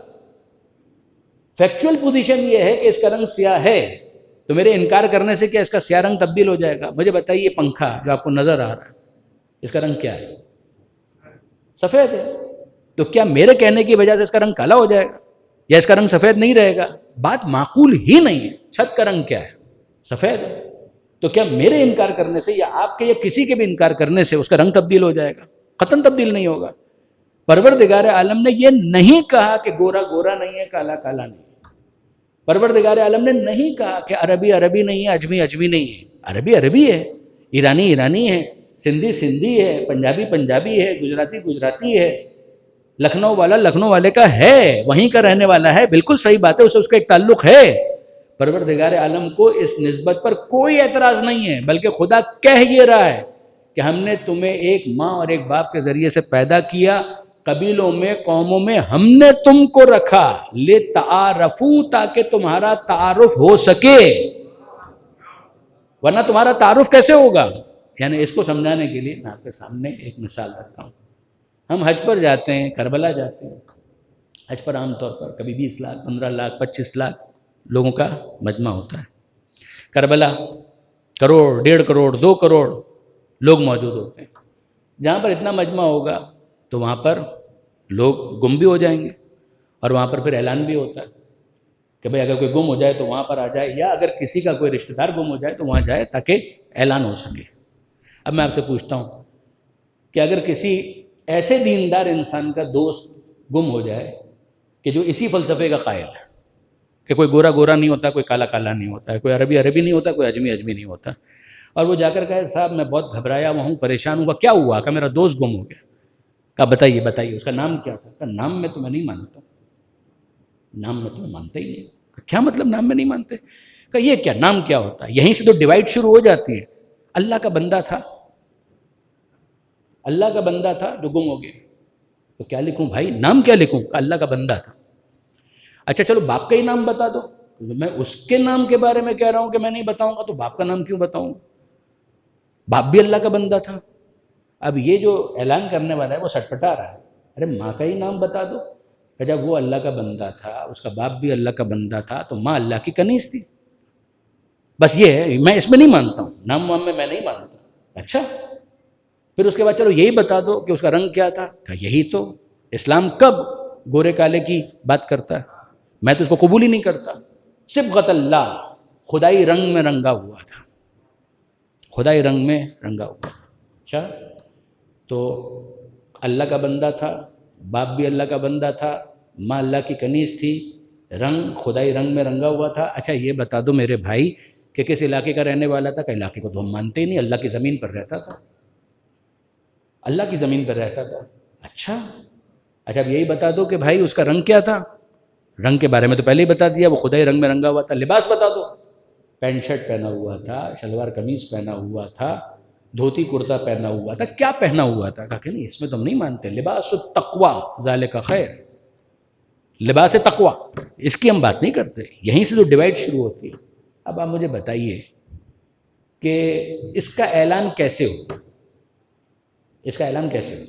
فیکچوئل پوزیشن یہ ہے کہ اس کا رنگ سیاہ ہے، تو میرے انکار کرنے سے کیا اس کا سیاہ رنگ تبدیل ہو جائے گا؟ مجھے بتائیے یہ پنکھا جو آپ کو نظر آ رہا ہے اس کا رنگ کیا ہے؟ سفید ہے. تو کیا میرے کہنے کی وجہ سے اس کا رنگ کالا ہو جائے گا یا اس کا رنگ سفید نہیں رہے گا؟ بات معقول ہی نہیں ہے. چھت کا رنگ کیا ہے؟ سفید ہے. تو کیا میرے انکار کرنے سے یا آپ کے یا کسی کے بھی انکار کرنے سے اس کا رنگ تبدیل ہو جائے گا؟ قطعاً تبدیل نہیں ہوگا. پروردگار عالم نے یہ نہیں کہا کہ گورا گورا نہیں ہے، کالا کالا نہیں ہے. پروردگار عالم نے نہیں کہا کہ عربی عربی نہیں ہے، اجمی اجمی نہیں ہے. عربی عربی ہے، ایرانی ایرانی ہے، سندھی سندھی ہے، پنجابی پنجابی ہے، گجراتی گجراتی ہے، لکھنؤ والا لکھنؤ والے کا ہے، وہیں کا رہنے والا ہے. بالکل صحیح بات ہے، اسے اس کا ایک تعلق ہے. پروردگار عالم کو اس نسبت پر کوئی اعتراض نہیں ہے، بلکہ خدا کہہ یہ رہا ہے کہ ہم نے تمہیں ایک ماں اور ایک باپ کے ذریعے سے پیدا کیا، قبیلوں میں قوموں میں ہم نے تم کو رکھا، لتعارفوا، تاکہ تمہارا تعارف ہو سکے. ورنہ تمہارا تعارف کیسے ہوگا؟ یعنی اس کو سمجھانے کے لیے میں آپ کے سامنے ایک مثال رکھتا ہوں. ہم حج پر جاتے ہیں، کربلا جاتے ہیں. حج پر عام طور پر کبھی 20 لاکھ 15 لاکھ 25 لاکھ لوگوں کا مجمع ہوتا ہے. کربلا کروڑ 1.5 کروڑ 2 کروڑ لوگ موجود ہوتے ہیں. جہاں پر اتنا مجمع ہوگا تو وہاں پر لوگ گم بھی ہو جائیں گے، اور وہاں پر پھر اعلان بھی ہوتا ہے کہ بھئی اگر کوئی گم ہو جائے تو وہاں پر آ جائے، یا اگر کسی کا کوئی رشتہ دار گم ہو جائے تو وہاں جائے تاکہ اعلان ہو سکے. اب میں آپ سے پوچھتا ہوں کہ اگر کسی ایسے دیندار انسان کا دوست گم ہو جائے کہ جو اسی فلسفے کا قائل ہے کہ کوئی گورا گورا نہیں ہوتا، کوئی کالا کالا نہیں ہوتا ہے، کوئی عربی عربی نہیں ہوتا، کوئی اجمی اجمی نہیں ہوتا، اور وہ جا کر کہے صاحب میں بہت گھبرایا ہوا ہوں، پریشان ہوں، کیا ہوا؟ کہ میرا دوست گم ہو گیا. کہا بتائیے بتائیے اس کا نام کیا تھا؟ کہا نام میں تو میں نہیں مانتا، نام میں تو میں مانتا ہی نہیں. کیا مطلب نام میں نہیں مانتے؟ کہا یہ کیا نام کیا ہوتا ہے؟ یہیں سے تو ڈیوائڈ شروع ہو جاتی ہے. اللہ کا بندہ تھا، اللہ کا بندہ تھا جو گم ہو گیا، تو کیا لکھوں بھائی؟ نام کیا لکھوں؟ کہ اللہ کا بندہ تھا. اچھا چلو باپ کا ہی نام بتا دو. میں اس کے نام کے بارے میں کہہ رہا ہوں کہ میں نہیں بتاؤں گا، تو باپ کا نام کیوں بتاؤں؟ باپ بھی اللہ کا بندہ تھا. اب یہ جو اعلان کرنے والا ہے وہ سٹپٹا رہا ہے، ارے ماں کا ہی نام بتا دو. جب وہ اللہ کا بندہ تھا، اس کا باپ بھی اللہ کا بندہ تھا، تو ماں اللہ کی کنیز تھی. بس یہ ہے، میں اس میں نہیں مانتا ہوں، نام وام میں نہیں مانتا. اچھا پھر اس کے بعد چلو یہی بتا دو کہ اس کا رنگ کیا تھا. کہا یہی تو اسلام کب گورے کالے کی بات کرتا ہے؟ میں تو اس کو قبول ہی نہیں کرتا. صبغۃ اللہ، خدائی رنگ میں رنگا ہوا تھا، خدائی رنگ میں رنگا ہوا. اچھا تو اللہ کا بندہ تھا، باپ بھی اللہ کا بندہ تھا، ماں اللہ کی کنیز تھی، رنگ خدائی رنگ میں رنگا ہوا تھا. اچھا یہ بتا دو میرے بھائی کہ کس علاقے کا رہنے والا تھا؟ کہ علاقے کو تو ہم مانتے ہی نہیں، اللہ کی زمین پر رہتا تھا، اللہ کی زمین پر رہتا تھا. اچھا اب یہی بتا دو کہ بھائی اس کا رنگ کیا تھا؟ رنگ کے بارے میں تو پہلے ہی بتا دیا، وہ خدائی رنگ میں رنگا ہوا تھا. لباس بتا دو، پینٹ شرٹ پہنا ہوا تھا، شلوار قمیض پہنا ہوا تھا، دھوتی کرتا پہنا ہوا تھا. کیا پہنا ہوا تھا؟ کہا کہ نہیں اس میں تو ہم نہیں مانتے. لباس التقویٰ ذالک خیر، لباس تقویٰ، اس کی ہم بات نہیں کرتے. یہیں سے تو ڈیوائڈ شروع ہوتی ہے. اب آپ مجھے بتائیے کہ اس کا اعلان کیسے ہو؟ اس کا اعلان کیسے ہو؟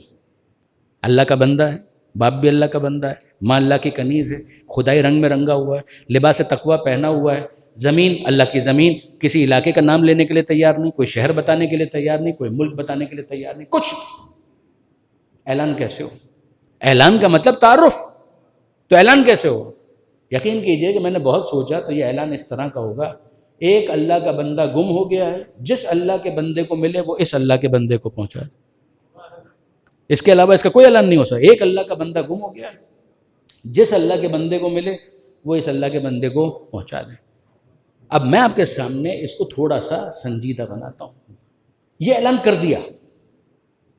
اللہ کا بندہ ہے، باپ بھی اللہ کا بندہ ہے، ماں اللہ کی کنیز ہے، خدائی رنگ میں رنگا ہوا ہے، لباس تقویٰ پہنا ہوا ہے، زمین اللہ کی زمین، کسی علاقے کا نام لینے کے لیے تیار نہیں، کوئی شہر بتانے کے لیے تیار نہیں، کوئی ملک بتانے کے لیے تیار نہیں، کچھ. اعلان کیسے ہو؟ اعلان کا مطلب تعارف، تو اعلان کیسے ہو؟ یقین کیجئے کہ میں نے بہت سوچا تو یہ اعلان اس طرح کا ہوگا، ایک اللہ کا بندہ گم ہو گیا ہے، جس اللہ کے بندے کو ملے وہ اس اللہ کے بندے کو پہنچائے. اس کے علاوہ اس کا کوئی اعلان نہیں ہو سکتا. ایک اللہ کا بندہ گم ہو گیا، جس اللہ کے بندے کو ملے وہ اس اللہ کے بندے کو پہنچا دے. اب میں آپ کے سامنے اس کو تھوڑا سا سنجیدہ بناتا ہوں. یہ اعلان کر دیا،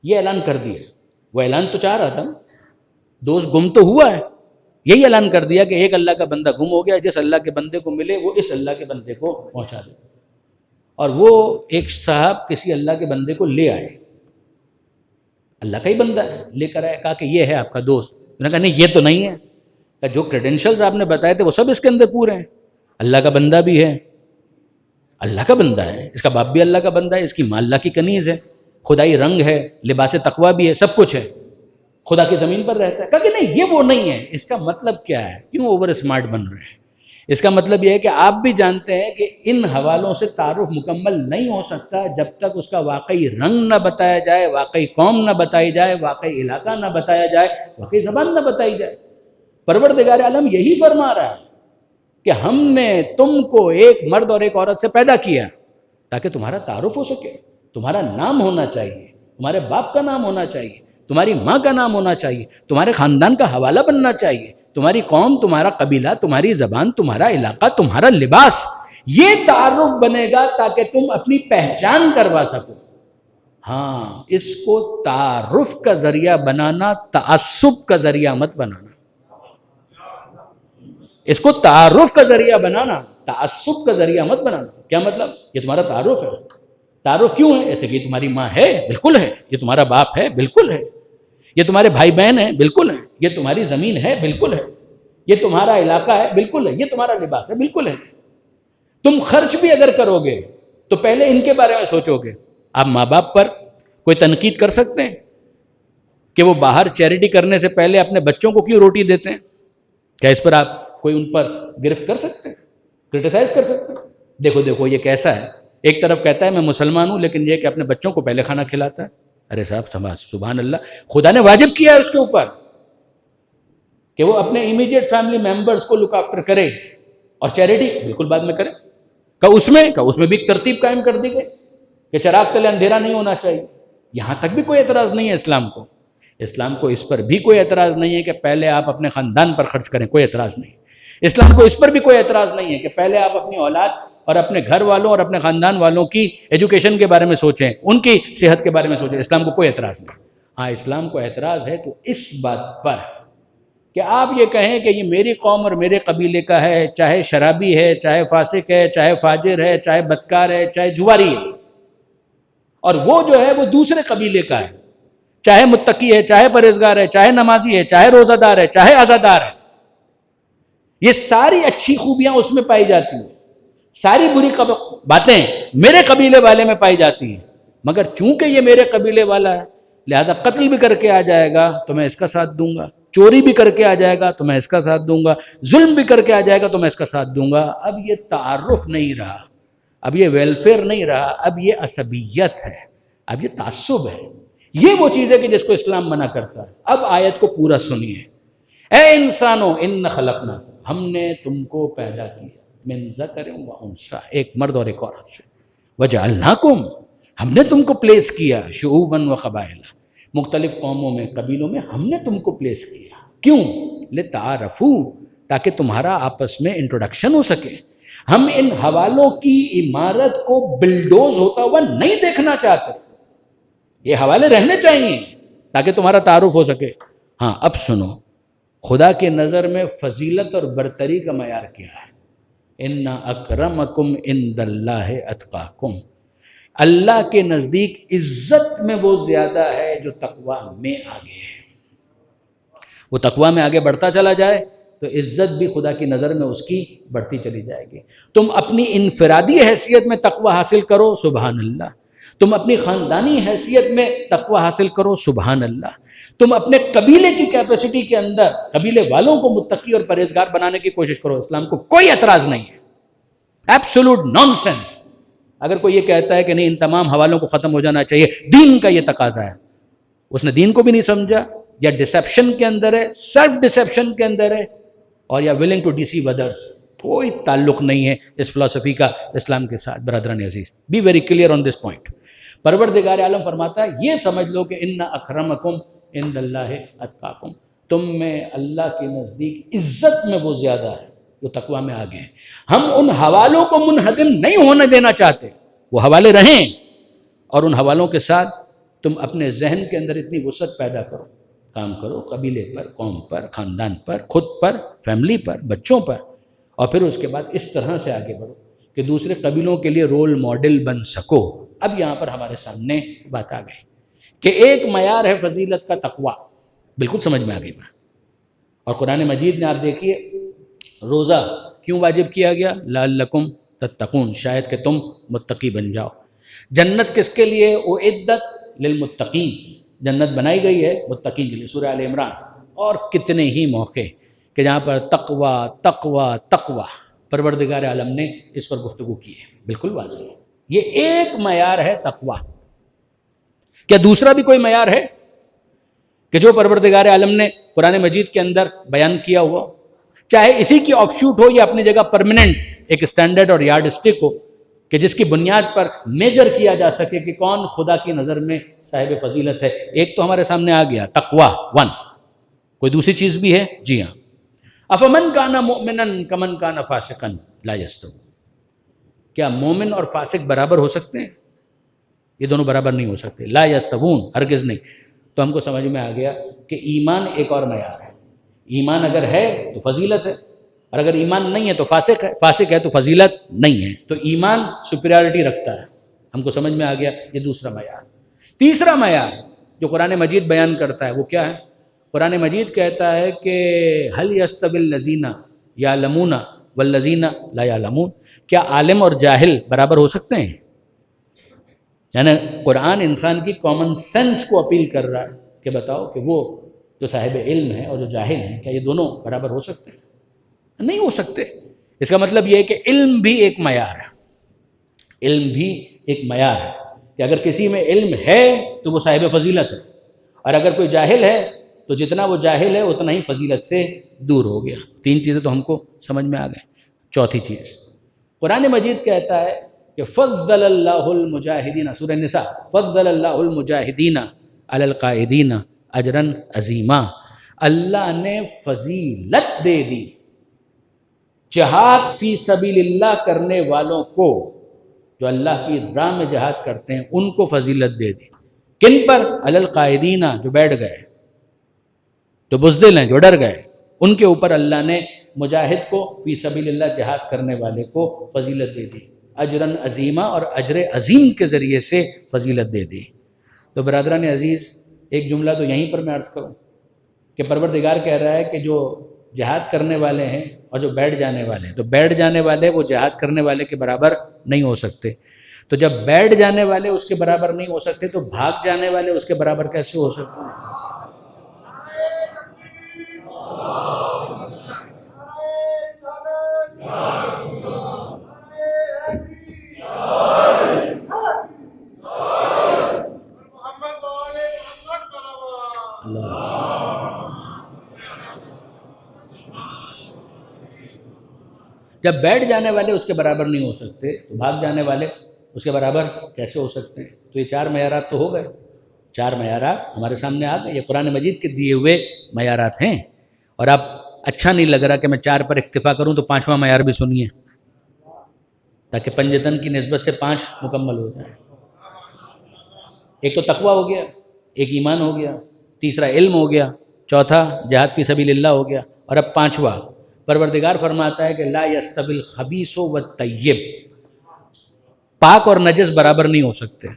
یہ اعلان کر دیا. وہ اعلان تو چاہ رہا تھا، دوست گم تو ہوا ہے، یہی اعلان کر دیا کہ ایک اللہ کا بندہ گم ہو گیا، جس اللہ کے بندے کو ملے وہ اس اللہ کے بندے کو پہنچا دے. اور وہ ایک صاحب کسی اللہ کے بندے کو لے آئے، اللہ کا ہی بندہ ہے، لے کر آئے، کہا کہ یہ ہے آپ کا دوست. انہوں نے کہا نہیں یہ تو نہیں ہے. کہ جو کریڈینشلز آپ نے بتائے تھے وہ سب اس کے اندر پورے ہیں. اللہ کا بندہ بھی ہے، اللہ کا بندہ ہے، اس کا باپ بھی اللہ کا بندہ ہے، اس کی ماں اللہ کی کنیز ہے، خدائی رنگ ہے، لباس تقویٰ بھی ہے، سب کچھ ہے، خدا کی زمین پر رہتا ہے. کہا کہ نہیں یہ وہ نہیں ہے. اس کا مطلب کیا ہے؟ کیوں اوور اسمارٹ بن رہے ہیں؟ اس کا مطلب یہ ہے کہ آپ بھی جانتے ہیں کہ ان حوالوں سے تعارف مکمل نہیں ہو سکتا جب تک اس کا واقعی رنگ نہ بتایا جائے، واقعی قوم نہ بتائی جائے، واقعی علاقہ نہ بتایا جائے، واقعی زبان نہ بتائی جائے. پروردگار عالم یہی فرما رہا ہے کہ ہم نے تم کو ایک مرد اور ایک عورت سے پیدا کیا تاکہ تمہارا تعارف ہو سکے. تمہارا نام ہونا چاہیے، تمہارے باپ کا نام ہونا چاہیے، تمہاری ماں کا نام ہونا چاہیے، تمہارے خاندان کا حوالہ بننا چاہیے، تمہاری قوم، تمہارا قبیلہ، تمہاری زبان، تمہارا علاقہ، تمہارا لباس، یہ تعارف بنے گا تاکہ تم اپنی پہچان کروا سکو. ہاں، اس کو تعارف کا ذریعہ بنانا، تعصب کا ذریعہ مت بنانا. اس کو تعارف کا ذریعہ بنانا، تعصب کا ذریعہ مت بنانا. کیا مطلب؟ یہ تمہارا تعارف ہے. تعارف کیوں ہے؟ ایسے کہ یہ تمہاری ماں ہے، بالکل ہے. یہ تمہارا باپ ہے، بالکل ہے. یہ تمہارے بھائی بہن ہیں، بالکل ہے. یہ تمہاری زمین ہے، بالکل ہے. یہ تمہارا علاقہ ہے، بالکل ہے. یہ تمہارا لباس ہے، بالکل ہے. تم خرچ بھی اگر کرو گے تو پہلے ان کے بارے میں سوچو گے. آپ ماں باپ پر کوئی تنقید کر سکتے ہیں کہ وہ باہر چیریٹی کرنے سے پہلے اپنے بچوں کو کیوں روٹی دیتے ہیں؟ کیا اس پر آپ کوئی ان پر گرفت کر سکتے ہیں، کرٹیسائز کر سکتے ہیں؟ دیکھو یہ کیسا ہے. ایک طرف کہتا ہے میں مسلمان ہوں، لیکن یہ کہ اپنے بچوں کو پہلے کھانا کھلاتا ہے. ارے صاحب سماج، سبحان اللہ، خدا نے واجب کیا ہے اس کے اوپر کہ وہ اپنے امیڈیٹ فیملی ممبرز کو لک آفٹر کرے، اور چیریٹی بالکل بعد میں کرے. اس میں بھی ایک ترتیب قائم کر دی گئی کہ چراغ تلے اندھیرا نہیں ہونا چاہیے. یہاں تک بھی کوئی اعتراض نہیں ہے اسلام کو اس پر بھی کوئی اعتراض نہیں ہے کہ پہلے آپ اپنے خاندان پر خرچ کریں، کوئی اعتراض نہیں. اسلام کو اس پر بھی کوئی اعتراض نہیں ہے کہ پہلے آپ اپنی اولاد اور اپنے گھر والوں اور اپنے خاندان والوں کی ایجوکیشن کے بارے میں سوچیں، ان کی صحت کے بارے میں سوچیں. اسلام کو کوئی اعتراض نہیں. ہاں، اسلام کو اعتراض ہے تو اس بات پر کہ آپ یہ کہیں کہ یہ میری قوم اور میرے قبیلے کا ہے، چاہے شرابی ہے، چاہے فاسق ہے، چاہے فاجر ہے، چاہے بدکار ہے، چاہے جواری ہے، اور وہ جو ہے وہ دوسرے قبیلے کا ہے، چاہے متقی ہے، چاہے پرہیزگار ہے، چاہے نمازی ہے، چاہے روزہ دار ہے، چاہے عزادار ہے. یہ ساری اچھی خوبیاں اس میں پائی جاتی ہیں، ساری بری باتیں میرے قبیلے والے میں پائی جاتی ہیں. مگر چونکہ یہ میرے قبیلے والا ہے لہذا قتل بھی کر کے آ جائے گا تو میں اس کا ساتھ دوں گا، چوری بھی کر کے آ جائے گا تو میں اس کا ساتھ دوں گا، ظلم بھی کر کے آ جائے گا تو میں اس کا ساتھ دوں گا. اب یہ تعارف نہیں رہا، اب یہ ویلفیئر نہیں رہا، اب یہ عصبیت ہے، اب یہ تعصب ہے. یہ وہ چیز ہے کہ جس کو اسلام منع کرتا ہے. اب آیت کو پورا سنیے. اے انسانوں، ان خلقناکم، ہم نے تم کو پیدا کیا، من ذکر و انثی، ایک مرد اور ایک عورت سے، وجعلناکم، ہم نے تم کو پلیس کیا، شعوبا و قبائل، مختلف قوموں میں، قبیلوں میں ہم نے تم کو پلیس کیا. کیوں؟ لتعارفوا، تاکہ تمہارا آپس میں انٹروڈکشن ہو سکے. ہم ان حوالوں کی عمارت کو بلڈوز ہوتا ہوا نہیں دیکھنا چاہتے. یہ حوالے رہنے چاہیے تاکہ تمہارا تعارف ہو سکے. ہاں، اب سنو، خدا کے نظر میں فضیلت اور برتری کا معیار کیا ہے؟ ان اکرمکم عند اللہ اتقاکم، اللہ کے نزدیک عزت میں وہ زیادہ ہے جو تقویٰ میں آگے ہے. وہ تقویٰ میں آگے بڑھتا چلا جائے تو عزت بھی خدا کی نظر میں اس کی بڑھتی چلی جائے گی. تم اپنی انفرادی حیثیت میں تقویٰ حاصل کرو، سبحان اللہ. تم اپنی خاندانی حیثیت میں تقویٰ حاصل کرو، سبحان اللہ. تم اپنے قبیلے کی کیپیسٹی کے اندر قبیلے والوں کو متقی اور پرہیزگار بنانے کی کوشش کرو. اسلام کو کوئی اعتراض نہیں ہے. Absolute naan sense. اگر کوئی یہ کہتا ہے کہ نہیں ان تمام حوالوں کو ختم ہو جانا چاہیے، دین کا یہ تقاضا ہے، اس نے دین کو بھی نہیں سمجھا، یا ڈسیپشن کے اندر ہے، سیلف ڈسیپشن کے اندر ہے، اور یا ولنگ ٹو ڈیسیو ادرس. کوئی تعلق نہیں ہے اس فلسفی کا اسلام کے ساتھ. برادران عزیز، be very clear on this point. پروردگار عالم فرماتا ہے یہ سمجھ لو کہ ان اکرمکم عند اللہ اتقاکم، تم میں اللہ کے نزدیک عزت میں وہ زیادہ ہے جو تقوی میں آگے ہیں۔ ہم ان حوالوں کو منہدم نہیں ہونے دینا چاہتے، وہ حوالے رہیں، اور ان حوالوں کے ساتھ تم اپنے ذہن کے اندر اتنی وسعت پیدا کرو، کام کرو قبیلے پر، قوم پر، خاندان پر، خود پر، فیملی پر، بچوں پر، اور پھر اس کے بعد اس طرح سے آگے بڑھو کہ دوسرے قبیلوں کے لیے رول ماڈل بن سکو۔ اب یہاں پر ہمارے سامنے بات آ گئی کہ ایک معیار ہے فضیلت کا تقوی، بالکل سمجھ میں آ گئی بات۔ اور قرآن مجید نے آپ دیکھیے روزہ کیوں واجب کیا گیا؟ لعلکم تتقون، شاید کہ تم متقی بن جاؤ۔ جنت کس کے لیے؟ اعدت للمتقین، جنت بنائی گئی ہے متقین کے لیے، سورہ آل عمران۔ اور کتنے ہی موقع کہ جہاں پر تقوی تقوی تقوی، پروردگار عالم نے اس پر گفتگو کی ہے، بالکل واضح ہے۔ یہ ایک معیار ہے تقوی، کیا دوسرا بھی کوئی معیار ہے کہ جو پروردگار عالم نے قرآن مجید کے اندر بیان کیا ہوا، چاہے اسی کی آف شوٹ ہو یا اپنی جگہ پرماننٹ ایک اسٹینڈرڈ اور یارڈ اسٹک ہو کہ جس کی بنیاد پر میجر کیا جا سکے کہ کون خدا کی نظر میں صاحب فضیلت ہے؟ ایک تو ہمارے سامنے آ گیا تقوی 1، کوئی دوسری چیز بھی ہے؟ جی ہاں، افمن کان مؤمنا کمن کان فاسقا لا یستوون، کیا مومن اور فاسق برابر ہو سکتے ہیں؟ یہ دونوں برابر نہیں ہو سکتے، لا یستوون، ہرگز نہیں۔ تو ہم کو سمجھ میں آ گیا کہ ایمان ایک اور معیار ہے، ایمان اگر ہے تو فضیلت ہے، اور اگر ایمان نہیں ہے تو فاسق ہے، فاسق ہے تو فضیلت نہیں ہے۔ تو ایمان سپیریارٹی رکھتا ہے، ہم کو سمجھ میں آ گیا، یہ دوسرا معیار۔ تیسرا معیار جو قرآن مجید بیان کرتا ہے وہ کیا ہے؟ قرآن مجید کہتا ہے کہ هل يستوي الذين يعلمون والذين لا يعلمون، کیا عالم اور جاہل برابر ہو سکتے ہیں؟ یعنی قرآن انسان کی کامن سینس کو اپیل کر رہا ہے کہ بتاؤ کہ وہ جو صاحب علم ہے اور جو جاہل ہیں، کیا یہ دونوں برابر ہو سکتے ہیں؟ نہیں ہو سکتے۔ اس کا مطلب یہ ہے کہ علم بھی ایک معیار ہے، علم بھی ایک معیار ہے کہ اگر کسی میں علم ہے تو وہ صاحب فضیلت ہے، اور اگر کوئی جاہل ہے تو جتنا وہ جاہل ہے اتنا ہی فضیلت سے دور ہو گیا۔ تین چیزیں تو ہم کو سمجھ میں آ گئے۔ چوتھی چیز، قرآن مجید کہتا ہے کہ فضل اللہ المجاہدین، سورہ النساء، فضل اللہ المجاہدین علی القائدین اجرا عظیما، اللہ نے فضیلت دے دی جہاد فی سبیل اللہ کرنے والوں کو، جو اللہ کی راہ میں جہاد کرتے ہیں ان کو فضیلت دے دی۔ کن پر؟ علی القائدین، جو بیٹھ گئے، جو بزدل ہیں، جو ڈر گئے، ان کے اوپر اللہ نے مجاہد کو، فی سبیل اللہ جہاد کرنے والے کو فضیلت دے دی، اجراً عظیمہ، اور اجر عظیم کے ذریعے سے فضیلت دے دی۔ تو برادران عزیز، ایک جملہ تو یہیں پر میں عرض کروں کہ پروردگار کہہ رہا ہے کہ جو جہاد کرنے والے ہیں اور جو بیٹھ جانے والے ہیں، تو بیٹھ جانے والے وہ جہاد کرنے والے کے برابر نہیں ہو سکتے۔ تو جب بیٹھ جانے والے اس کے برابر نہیں ہو سکتے تو بھاگ جانے والے اس کے برابر کیسے ہو سکتے ہیں؟ جب بیٹھ جانے والے اس کے برابر نہیں ہو سکتے تو بھاگ جانے والے اس کے برابر کیسے ہو سکتے ہیں؟ تو یہ چار معیارات تو ہو گئے، چار معیارات ہمارے سامنے آ گئے، یہ قرآن مجید کے دیے ہوئے معیارات ہیں۔ اور اب اچھا نہیں لگ رہا کہ میں چار پر اکتفا کروں، تو پانچواں معیار بھی سنیے تاکہ پنجتن کی نسبت سے 5 مکمل ہو جائیں۔ ایک تو تقوی ہو گیا، ایک ایمان ہو گیا، تیسرا علم ہو گیا، چوتھا جہاد فی سبیل اللہ ہو گیا، اور اب پانچواں پروردگار فرماتا ہے کہ لا یستوی الخبیث والطیب، پاک اور نجس برابر نہیں ہو سکتے۔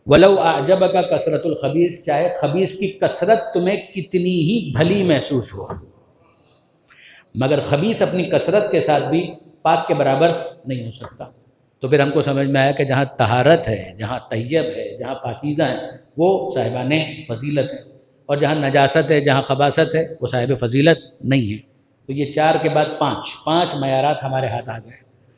ولو اعجبک کثرت الخبیث، چاہے خبیث کی کثرت تمہیں کتنی ہی بھلی محسوس ہو، مگر خبیث اپنی کثرت کے ساتھ بھی پاک کے برابر نہیں ہو سکتا۔ تو پھر ہم کو سمجھ میں آیا کہ جہاں طہارت ہے، جہاں طیب ہے، جہاں پاکیزہ ہیں، وہ صاحبان فضیلت ہے، اور جہاں نجاست ہے، جہاں خباثت ہے، وہ صاحب فضیلت نہیں ہے۔ تو یہ 4 کے بعد 5 معیارات ہمارے ہاتھ آ گئے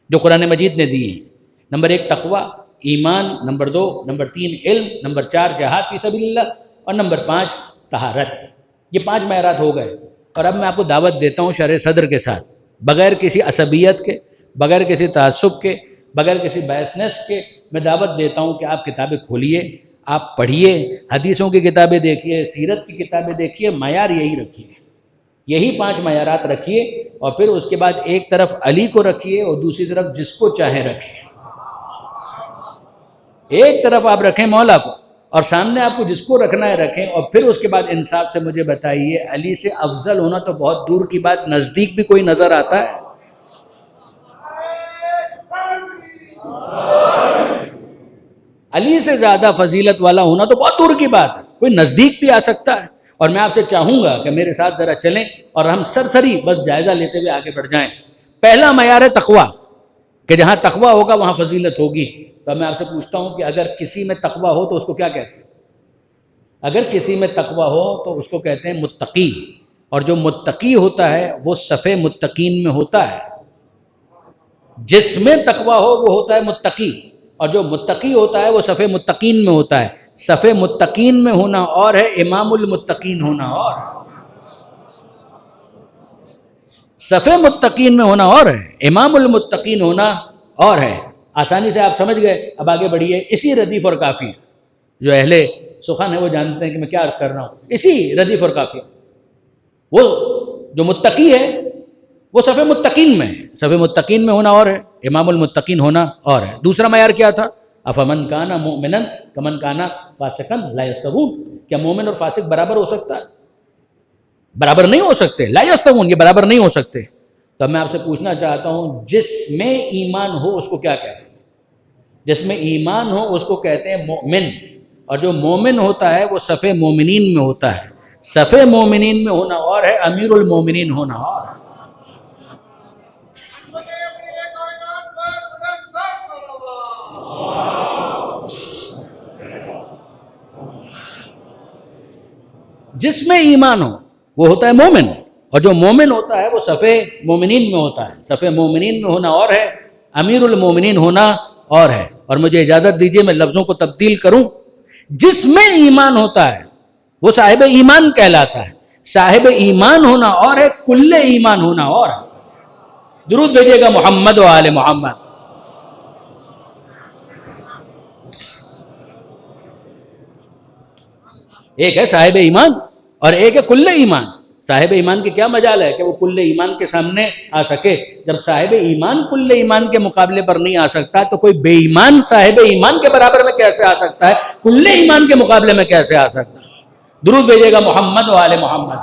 جو قرآن مجید نے دیے ہیں۔ نمبر 1 تقوی، ایمان، نمبر 2، نمبر 3 علم، نمبر 4 جہاد فی سبیل اللہ، اور نمبر 5 طہارت۔ یہ 5 معیارات ہو گئے۔ اور اب میں آپ کو دعوت دیتا ہوں شرح صدر کے ساتھ، بغیر کسی عصبیت کے، بغیر کسی تعصب کے، بغیر کسی بائسنس کے، میں دعوت دیتا ہوں کہ آپ کتابیں کھولیے، آپ پڑھیے، حدیثوں کی کتابیں دیکھیے، سیرت کی کتابیں دیکھیے، معیار یہی رکھیے، یہی 5 معیارات رکھیے، اور پھر اس کے بعد ایک طرف علی کو رکھیے اور دوسری طرف جس کو چاہے رکھیں۔ ایک طرف آپ رکھیں مولا کو، اور سامنے آپ کو جس کو رکھنا ہے رکھیں، اور پھر اس کے بعد انصاف سے مجھے بتائیے، علی سے افضل ہونا تو بہت دور کی بات، نزدیک بھی کوئی نظر آتا ہے؟ علی سے زیادہ فضیلت والا ہونا تو بہت دور کی بات ہے، کوئی نزدیک بھی آ سکتا ہے۔ اور میں آپ سے چاہوں گا کہ میرے ساتھ ذرا چلیں اور ہم سرسری بس جائزہ لیتے ہوئے آگے بڑھ جائیں۔ پہلا معیار ہے تقویٰ، کہ جہاں تقویٰ ہوگا وہاں فضیلت ہوگی۔ تو میں آپ سے پوچھتا ہوں کہ اگر کسی میں تقویٰ ہو تو اس کو کیا کہتے ہیں؟ اگر کسی میں تقویٰ ہو تو اس کو کہتے ہیں متقی، اور جو متقی ہوتا ہے وہ صف متقین میں ہوتا ہے۔ جس میں تقویٰ ہو وہ ہوتا ہے متقی، اور جو متقی ہوتا ہے وہ صف متقین میں ہوتا ہے۔ صف متقین میں ہونا اور ہے، امام المتقین ہونا اور ہے۔ صف متقین میں ہونا اور ہے، امام المتقین ہونا اور ہے۔ آسانی سے آپ سمجھ گئے، اب آگے بڑھیے۔ اسی ردیف اور کافی، جو اہل سخن ہے وہ جانتے ہیں کہ میں کیا عرض کر رہا ہوں، اسی ردیف اور کافی، وہ جو متقی ہے وہ صف متقین میں ہے۔ صف متقین میں ہونا اور ہے، امام المتقین ہونا اور ہے۔ دوسرا معیار کیا تھا؟ افمن کان مؤمنا کمن کان فاسقا لا یستوون، کیا مومن اور فاسق برابر ہو سکتا ہے؟ برابر نہیں ہو سکتے، لا یستوون، یہ برابر نہیں ہو سکتے۔ تو میں آپ سے پوچھنا چاہتا ہوں، جس میں ایمان ہو اس کو کیا کہتے ہیں؟ جس میں ایمان ہو اس کو کہتے ہیں مومن، اور جو مومن ہوتا ہے وہ صف مومنین میں ہوتا ہے۔ صف مومنین میں ہونا اور ہے، امیر المومنین ہونا اور ہے۔ جس میں ایمان ہو وہ ہوتا ہے مومن، اور جو مومن ہوتا ہے وہ صف مومنین میں ہوتا ہے۔ صف مومنین میں ہونا اور ہے، امیر المومنین ہونا اور ہے۔ اور مجھے اجازت دیجیے میں لفظوں کو تبدیل کروں۔ جس میں ایمان ہوتا ہے وہ صاحب ایمان کہلاتا ہے، صاحب ایمان ہونا اور ہے، کل ایمان ہونا اور ہے۔ درود بھیجیے گا محمد و آل محمد۔ ایک ہے صاحب ایمان اور ایک ہے کل ایمان۔ صاحب ایمان کی کیا مجال ہے کہ وہ کل ایمان کے سامنے آ سکے؟ جب صاحب ایمان کل ایمان کے مقابلے پر نہیں آ سکتا تو کوئی بے ایمان صاحب ایمان کے برابر میں کیسے آ سکتا ہے؟ کل ایمان کے مقابلے میں کیسے آ سکتا ہے؟ درود بھیجیے گا محمد و آل محمد۔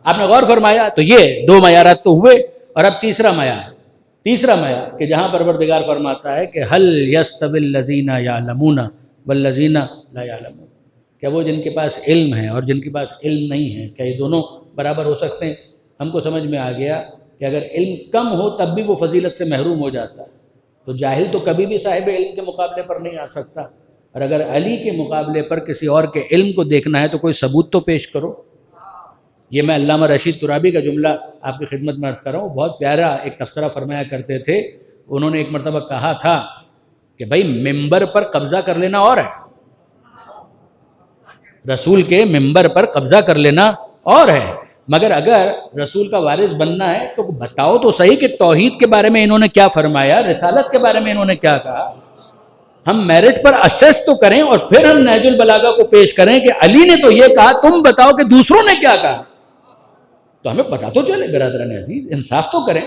آپ نے غور فرمایا؟ تو یہ 2 معیارات تو ہوئے، اور اب تیسرا معیار کہ جہاں پروردگار فرماتا ہے کہ هل يستوي الذين يعلمون والذين لا يعلمون، کیا وہ جن کے پاس علم ہے اور جن کے پاس علم نہیں ہے، کیا یہ دونوں برابر ہو سکتے ہیں؟ ہم کو سمجھ میں آ گیا کہ اگر علم کم ہو تب بھی وہ فضیلت سے محروم ہو جاتا ہے، تو جاہل تو کبھی بھی صاحب علم کے مقابلے پر نہیں آ سکتا۔ اور اگر علی کے مقابلے پر کسی اور کے علم کو دیکھنا ہے تو کوئی ثبوت تو پیش کرو۔ یہ میں علامہ رشید ترابی کا جملہ آپ کی خدمت میں عرض کر رہا ہوں، بہت پیارا ایک تبصرہ فرمایا کرتے تھے۔ انہوں نے ایک مرتبہ کہا تھا کہ بھائی ممبر پر قبضہ کر لینا اور ہے، رسول کے ممبر پر قبضہ کر لینا اور ہے، مگر اگر رسول کا وارث بننا ہے تو بتاؤ تو صحیح کہ توحید کے بارے میں انہوں نے کیا فرمایا، رسالت کے بارے میں انہوں نے کیا کہا۔ ہم میرٹ پر اسیس تو کریں اور پھر ہم نہج البلاغہ کو پیش کریں کہ علی نے تو یہ کہا، تم بتاؤ کہ دوسروں نے کیا کہا، تو ہمیں پتہ تو چلے۔ برادران عزیز، انصاف تو کریں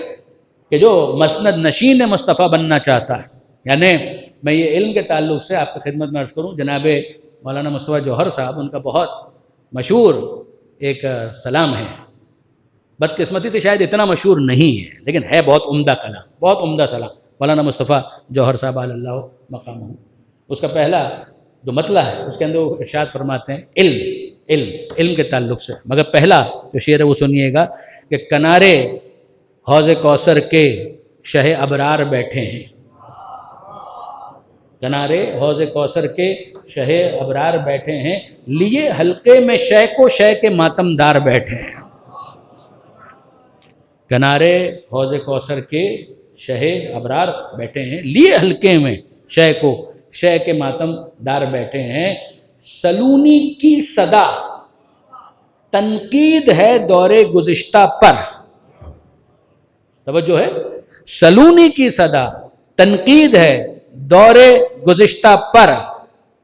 کہ جو مسند نشین مصطفیٰ بننا چاہتا ہے، یعنی میں یہ علم کے تعلق سے آپ کی خدمت میں عرض کروں، جناب مولانا مصطفیٰ جوہر صاحب، ان کا بہت مشہور ایک سلام ہے، بدقسمتی سے شاید اتنا مشہور نہیں ہے لیکن ہے بہت عمدہ کلام، بہت عمدہ سلام مولانا مصطفیٰ جوہر صاحب علی اللہ مقامہ۔ اس کا پہلا جو مطلع ہے اس کے اندر وہ ارشاد فرماتے ہیں علم کے تعلق سے، مگر پہلا جو شعر ہے وہ سنیے گا کہ کنارے حوض کوثر کے شہ ابرار بیٹھے ہیں، کنارے حوض کوثر کے شہ ابرار بیٹھے ہیں، لیے حلقے میں شہ کو شہ کے ماتم دار بیٹھے ہیں۔ کنارے حوض کوثر کے شہ ابرار بیٹھے ہیں، لیے حلقے میں شہ کو شہ کے ماتم دار بیٹھے ہیں۔ سلونی کی صدا تنقید ہے دور گزشتہ پر، توجہ ہے، سلونی کی صدا تنقید ہے دور گزشتہ پر،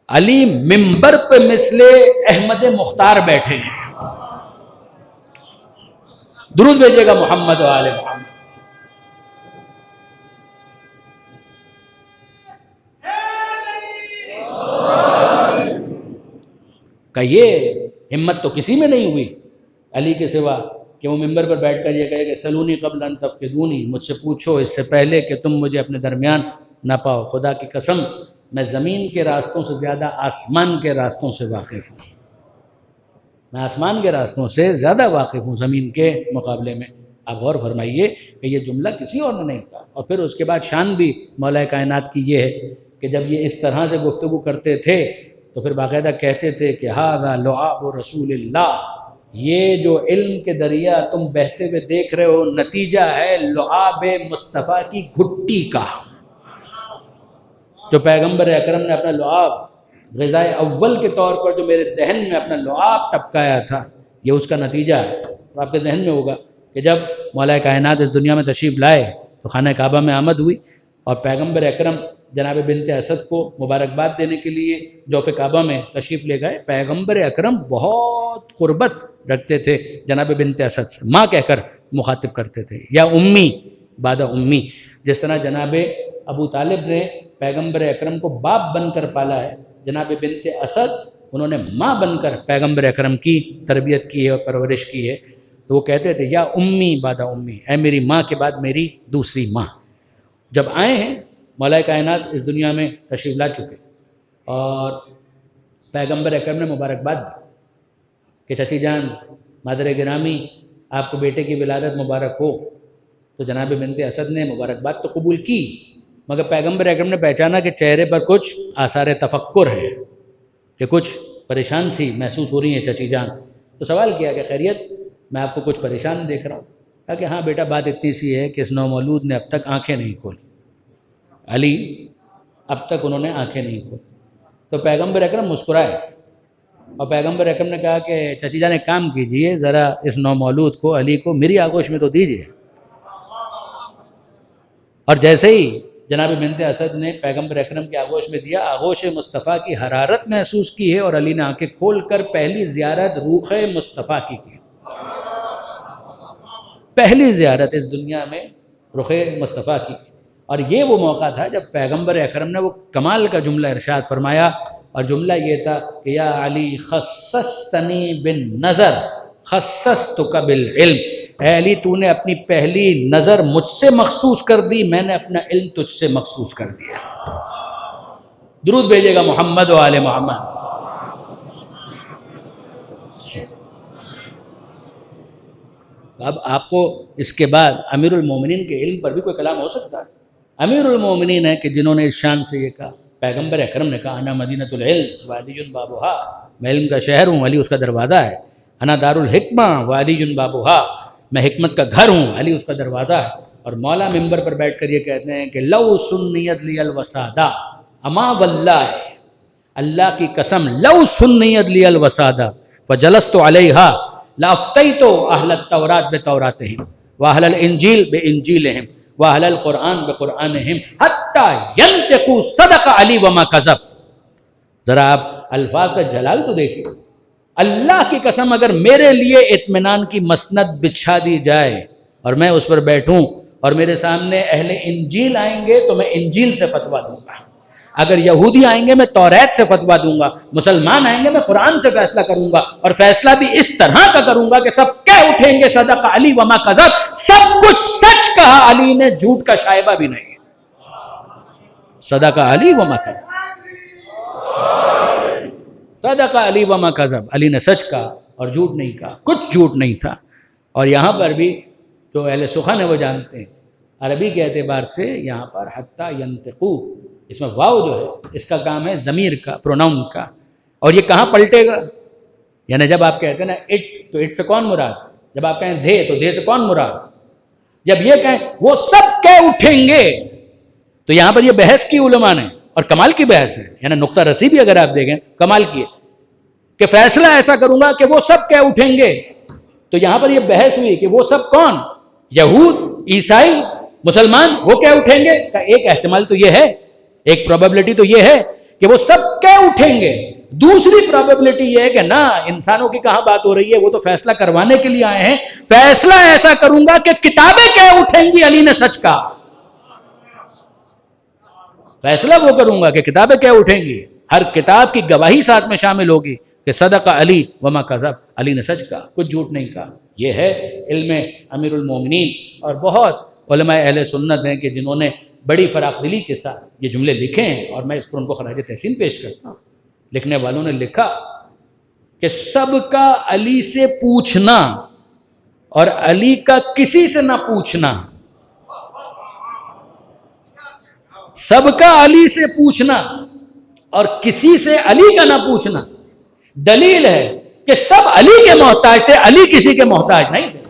علی ممبر پہ مثل احمد مختار بیٹھے ہیں. درود بھیجیے گا محمد و آل محمد. کہ یہ ہمت تو کسی میں نہیں ہوئی علی کے سوا کہ وہ ممبر پر بیٹھ کر یہ کہے کہ سلونی قبل ان تفقدونی، مجھ سے پوچھو اس سے پہلے کہ تم مجھے اپنے درمیان نہ پاؤ. خدا کی قسم میں زمین کے راستوں سے زیادہ آسمان کے راستوں سے واقف ہوں. میں آسمان کے راستوں سے زیادہ واقف ہوں زمین کے مقابلے میں. آپ غور فرمائیے کہ یہ جملہ کسی اور نے نہیں کہا. اور پھر اس کے بعد شان بھی مولا کائنات کی یہ ہے کہ جب یہ اس طرح سے گفتگو کرتے تھے تو پھر باقاعدہ کہتے تھے کہ ھذا لعاب رسول اللہ، یہ جو علم کے دریا تم بہتے ہوئے دیکھ رہے ہو نتیجہ ہے لعاب مصطفیٰ کی گھٹی کا. جو پیغمبر اکرم نے اپنا لعاب غذائے اول کے طور پر جو میرے دہن میں اپنا لعاب ٹپکایا تھا، یہ اس کا نتیجہ ہے. تو آپ کے ذہن میں ہوگا کہ جب مولا کائنات اس دنیا میں تشریف لائے تو خانہ کعبہ میں آمد ہوئی اور پیغمبر اکرم جناب بنت اسد کو مبارکباد دینے کے لیے جوف کعبہ میں تشریف لے گئے. پیغمبر اکرم بہت قربت رکھتے تھے جناب بنت اسد سے، ماں کہہ کر مخاطب کرتے تھے، یا امی بعد امی. جس طرح جناب ابو طالب نے پیغمبر اکرم کو باپ بن کر پالا ہے، جناب بنت اسد انہوں نے ماں بن کر پیغمبر اکرم کی تربیت کی ہے اور پرورش کی ہے. تو وہ کہتے تھے یا امی بعد امی، اے میری ماں کے بعد میری دوسری ماں. جب آئے ہیں مولا کائنات اس دنیا میں تشریف لا چکے اور پیغمبر اکرم نے مبارکباد دی کہ چچی جان مادر گرامی آپ کو بیٹے کی ولادت مبارک ہو. تو جناب بنت اسد نے مبارکباد تو قبول کی، مگر پیغمبر اکرم نے پہچانا کہ چہرے پر کچھ آثار تفکر ہے، کہ کچھ پریشان سی محسوس ہو رہی ہیں چچی جان. تو سوال کیا کہ خیریت، میں آپ کو کچھ پریشان دیکھ رہا ہوں. کہا کہ ہاں بیٹا بات اتنی سی ہے کہ اس نومولود نے اب تک آنکھیں نہیں کھولی. علی اب تک انہوں نے آنکھیں نہیں کھولی. تو پیغمبر اکرم مسکرائے اور پیغمبر اکرم نے کہا کہ چچی جان ایک کام کیجئے، ذرا اس نومولود کو علی کو میری آغوش میں تو دیجئے. اور جیسے ہی جناب بنت اسد نے پیغمبر اکرم کی آغوش میں دیا، آغوش مصطفیٰ کی حرارت محسوس کی ہے اور علی نے آنکھیں کھول کر پہلی زیارت روح مصطفیٰ کی. پہلی زیارت اس دنیا میں رخ مصطفیٰ کی. اور یہ وہ موقع تھا جب پیغمبر اکرم نے وہ کمال کا جملہ ارشاد فرمایا، اور جملہ یہ تھا کہ یا علی خصصتنی بالنظر خصصتک بالعلم. اے علی تو نے اپنی پہلی نظر مجھ سے مخصوص کر دی، میں نے اپنا علم تجھ سے مخصوص کر دیا. درود بھیجیے گا محمد و آل محمد. اب آپ کو اس کے بعد امیر المومنین کے علم پر بھی کوئی کلام ہو سکتا ہے؟ امیر المومنین ہے کہ جنہوں نے اس شان سے یہ کہا. پیغمبر اکرم نے کہا انا مدینۃ العلم وعلی بابھا، میں علم کا شہر ہوں، علی اس کا دروازہ ہے. انا دار الحکمہ وعلی بابھا، میں حکمت کا گھر ہوں، علی اس کا دروازہ ہے. اور مولا ممبر پر بیٹھ کر یہ کہتے ہیں کہ لو سنیت لی الوسادہ اما واللہ، اللہ کی قسم لو سنیت لی الوسادہ فجلست علیہا لافتیت اہل التورات بتوراتہم واہل الانجیل بانجیلہم واہل القرآن بقرآنہم حتی ینطقوا صدق علی وما کذب. ذرا آپ الفاظ کا جلال تو دیکھیے. اللہ کی قسم اگر میرے لیے اطمینان کی مسند بچھا دی جائے اور میں اس پر بیٹھوں اور میرے سامنے اہل انجیل آئیں گے تو میں انجیل سے فتویٰ دوں گا، اگر یہودی آئیں گے میں توریت سے فتویٰ دوں گا، مسلمان آئیں گے میں قرآن سے فیصلہ کروں گا، اور فیصلہ بھی اس طرح کا کروں گا کہ سب کہہ اٹھیں گے صدق علی وما کذب، سب کچھ سچ کہا علی نے، جھوٹ کا شائبہ بھی نہیں. صدق علی وما کذب، صدق علی وما کذب، علی نے سچ کہا اور جھوٹ نہیں کہا، کچھ جھوٹ نہیں تھا. اور یہاں پر بھی جو اہل سخن ہے وہ جانتے ہیں عربی کے اعتبار سے یہاں پر حتی ینطقو، اس میں واو جو ہے اس کا کام ہے ضمیر کا، پروناؤن کا. اور یہ کہاں پلٹے گا؟ یعنی جب آپ کہتے ہیں نا اٹ، تو اٹ سے کون مراد؟ جب آپ کہیں دھے تو دھے سے کون مراد؟ جب یہ کہیں وہ سب کہہ اٹھیں گے تو یہاں پر یہ بحث کی علماء نے، اور کمال کی بحث ہے، یعنی نقطہ رسی بھی اگر آپ دیکھیں کمال کی ہے کہ فیصلہ ایسا کروں گا کہ وہ سب کہہ اٹھیں گے. تو یہاں پر یہ بحث ہوئی کہ وہ سب کون؟ یہود، عیسائی مسلمان وہ کہہ اٹھیں گے؟ کہ ایک احتمال تو یہ ہے، ایک پروبیبلٹی تو یہ ہے کہ وہ سب کہہ اٹھیں گے، دوسری پروبیبلٹی یہ ہے کہ نہ، انسانوں کی کہاں بات ہو رہی ہے، وہ تو فیصلہ کروانے کے لیے آئے ہیں، فیصلہ ایسا کروں گا کہ کتابیں کہہ اٹھیں گی علی نے سچ کہا، فیصلہ وہ کروں گا کہ کتابیں کہہ اٹھیں گی، ہر کتاب کی گواہی ساتھ میں شامل ہوگی کہ صدق علی وما کذب، علی نے سچ کہا، کچھ جھوٹ نہیں کہا۔ یہ ہے علم امیر المومنین، اور بہت علماء اہل سنت ہیں کہ جنہوں نے بڑی فراخ دلی کے ساتھ یہ جملے لکھے ہیں، اور میں اس پر ان کو خراج تحسین پیش کرتا ہوں۔ لکھنے والوں نے لکھا کہ سب کا علی سے پوچھنا اور علی کا کسی سے نہ پوچھنا، سب کا علی سے پوچھنا اور کسی سے علی کا نہ پوچھنا دلیل ہے کہ سب علی کے محتاج تھے، علی کسی کے محتاج نہیں تھے۔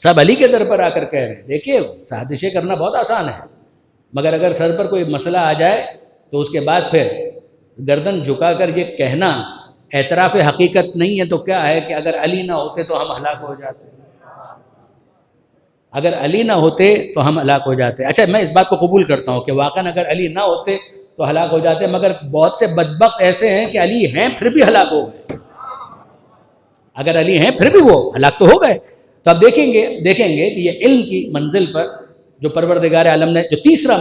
سب علی کے در پر آ کر کہہ رہے ہیں۔ دیکھیے، سازشیں کرنا بہت آسان ہے، مگر اگر سر پر کوئی مسئلہ آ جائے تو اس کے بعد پھر گردن جھکا کر یہ کہنا اعتراف حقیقت نہیں ہے تو کیا ہے کہ اگر علی نہ ہوتے تو ہم ہلاک ہو جاتے، اگر علی نہ ہوتے تو ہم ہلاک ہو جاتے۔ اچھا، میں اس بات کو قبول کرتا ہوں کہ واقعاً اگر علی نہ ہوتے تو ہلاک ہو جاتے، مگر بہت سے بدبخت ایسے ہیں کہ علی ہیں پھر بھی ہلاک ہو گئے، اگر علی ہیں پھر بھی وہ ہلاک تو ہو گئے۔ تو اب دیکھیں گے کہ یہ علم کی منزل پر جو پروردگار عالم نے جو تیسرا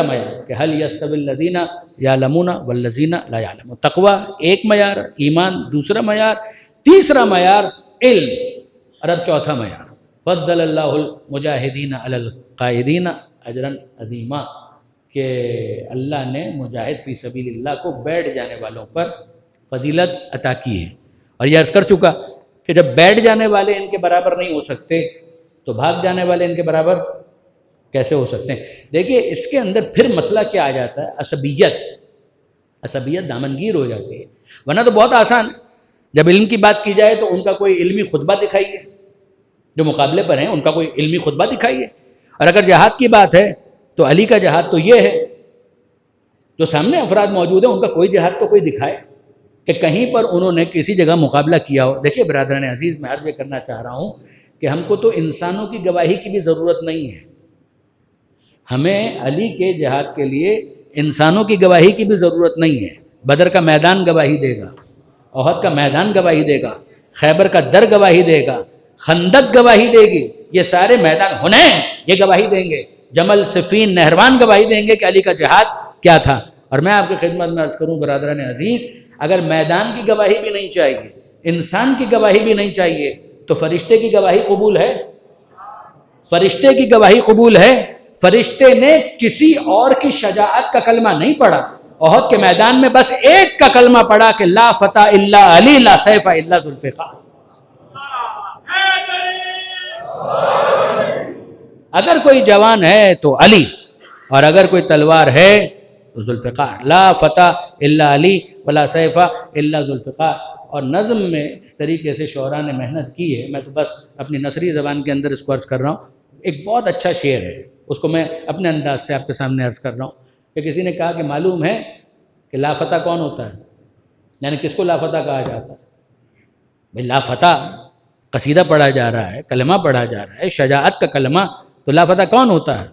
معیار کہ حل یستوی الذین یعلمون والذین لا یعلمون، تقوی ایک معیار، ایمان دوسرا معیار، تیسرا معیار علم، اور اب چوتھا معیار فضل اللہ المجاہدین علی القائدین اجرا عظیما، کہ اللہ نے مجاہد فی سبیل اللہ کو بیٹھ جانے والوں پر فضیلت عطا کی ہے۔ اور یہ عرض کر چکا کہ جب بیٹھ جانے والے ان کے برابر نہیں ہو سکتے تو بھاگ جانے والے ان کے برابر کیسے ہو سکتے ہیں؟ دیکھیے، اس کے اندر پھر مسئلہ کیا آ جاتا ہے؟ عصبیت دامنگیر ہو جاتی ہے، ورنہ تو بہت آسان، جب علم کی بات کی جائے تو ان کا کوئی علمی خطبہ دکھائیے، جو مقابلے پر ہیں ان کا کوئی علمی خطبہ دکھائیے، اور اگر جہاد کی بات ہے تو علی کا جہاد تو یہ ہے، جو سامنے افراد موجود ہیں ان کا کوئی جہاد تو کوئی دکھائے کہ کہیں پر انہوں نے کسی جگہ مقابلہ کیا ہو۔ دیکھیے برادران عزیز، میں عرض یہ کرنا چاہ رہا ہوں کہ ہم کو تو انسانوں کی گواہی کی بھی ضرورت نہیں ہے، ہمیں علی کے جہاد کے لیے انسانوں کی گواہی کی بھی ضرورت نہیں ہے۔ بدر کا میدان گواہی دے گا، احد کا میدان گواہی دے گا، خیبر کا در گواہی دے گا، خندق گواہی دے گی، یہ سارے میدان حنین یہ گواہی دیں گے، جمل، صفین، نہروان گواہی دیں گے کہ علی کا جہاد کیا تھا۔ اور میں آپ کی خدمت میں عرض کروں برادران عزیز، اگر میدان کی گواہی بھی نہیں چاہیے، انسان کی گواہی بھی نہیں چاہیے، تو فرشتے کی گواہی قبول ہے؟ فرشتے کی گواہی قبول ہے؟ فرشتے نے کسی اور کی شجاعت کا کلمہ نہیں پڑھا، احد کے میدان میں بس ایک کا کلمہ پڑھا کہ لا فتح الا علی لا سیف الا ذوالفقار۔ اگر کوئی جوان ہے تو علی، اور اگر کوئی تلوار ہے تو ذوالفقار، لا فتح الا علی ولا سیف الا ذوالفقار۔ اور نظم میں جس طریقے سے شعراء نے محنت کی ہے، میں تو بس اپنی نثری زبان کے اندر اس کو عرض کر رہا ہوں، ایک بہت اچھا شعر ہے، اس کو میں اپنے انداز سے آپ کے سامنے عرض کر رہا ہوں کہ کسی نے کہا کہ معلوم ہے کہ لافتہ کون ہوتا ہے، یعنی کس کو لافتہ کہا جاتا ہے؟ بھائی لافتہ قصیدہ پڑھا جا رہا ہے، کلمہ پڑھا جا رہا ہے، شجاعت کا کلمہ، تو لافتہ کون ہوتا ہے؟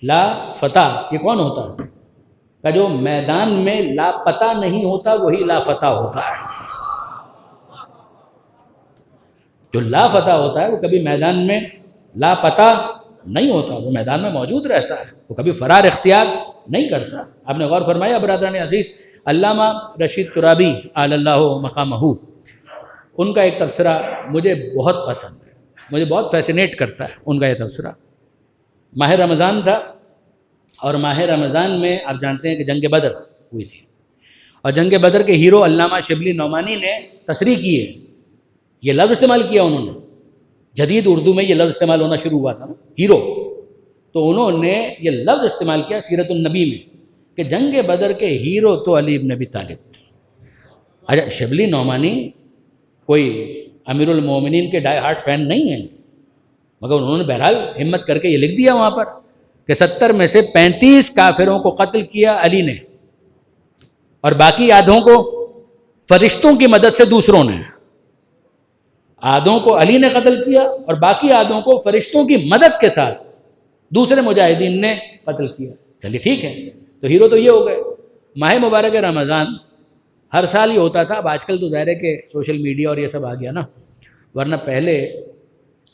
لافتہ یہ کون ہوتا ہے؟ کہ جو میدان میں لاپتہ نہیں ہوتا وہی لافتہ ہوتا ہے۔ جو لافتہ ہوتا ہے وہ کبھی میدان میں لاپتہ نہیں ہوتا، وہ میدان میں موجود رہتا ہے، وہ کبھی فرار اختیار نہیں کرتا۔ آپ نے غور فرمایا برادران عزیز، علامہ رشید ترابی علی اللہ مقامہ، ان کا ایک تبصرہ مجھے بہت پسند ہے، مجھے بہت فیسینیٹ کرتا ہے ان کا یہ تبصرہ۔ ماہ رمضان تھا، اور ماہ رمضان میں آپ جانتے ہیں کہ جنگ بدر ہوئی تھی، اور جنگ بدر کے ہیرو علامہ شبلی نعمانی نے تصریح کی ہے، یہ لفظ استعمال کیا انہوں نے، جدید اردو میں یہ لفظ استعمال ہونا شروع ہوا تھا نا، ہیرو، تو انہوں نے یہ لفظ استعمال کیا سیرت النبی میں کہ جنگ بدر کے ہیرو تو علی بن ابی طالب تھے۔ اچھا، شبلی نعمانی کوئی امیر المومنین کے ڈائی ہارٹ فین نہیں ہیں، مگر انہوں نے بہرحال ہمت کر کے یہ لکھ دیا وہاں پر کہ 70 میں سے 35 کافروں کو قتل کیا علی نے، اور باقی آدھوں کو فرشتوں کی مدد سے دوسروں نے. آدھوں کو علی نے قتل کیا اور باقی آدھوں کو فرشتوں کی مدد کے ساتھ دوسرے مجاہدین نے قتل کیا. چلیے ٹھیک ہے, تو ہیرو تو یہ ہو گئے. ماہ مبارک رمضان ہر سال یہ ہوتا تھا. اب آج کل تو ظاہر ہے کہ سوشل میڈیا اور یہ سب آ گیا نا, ورنہ پہلے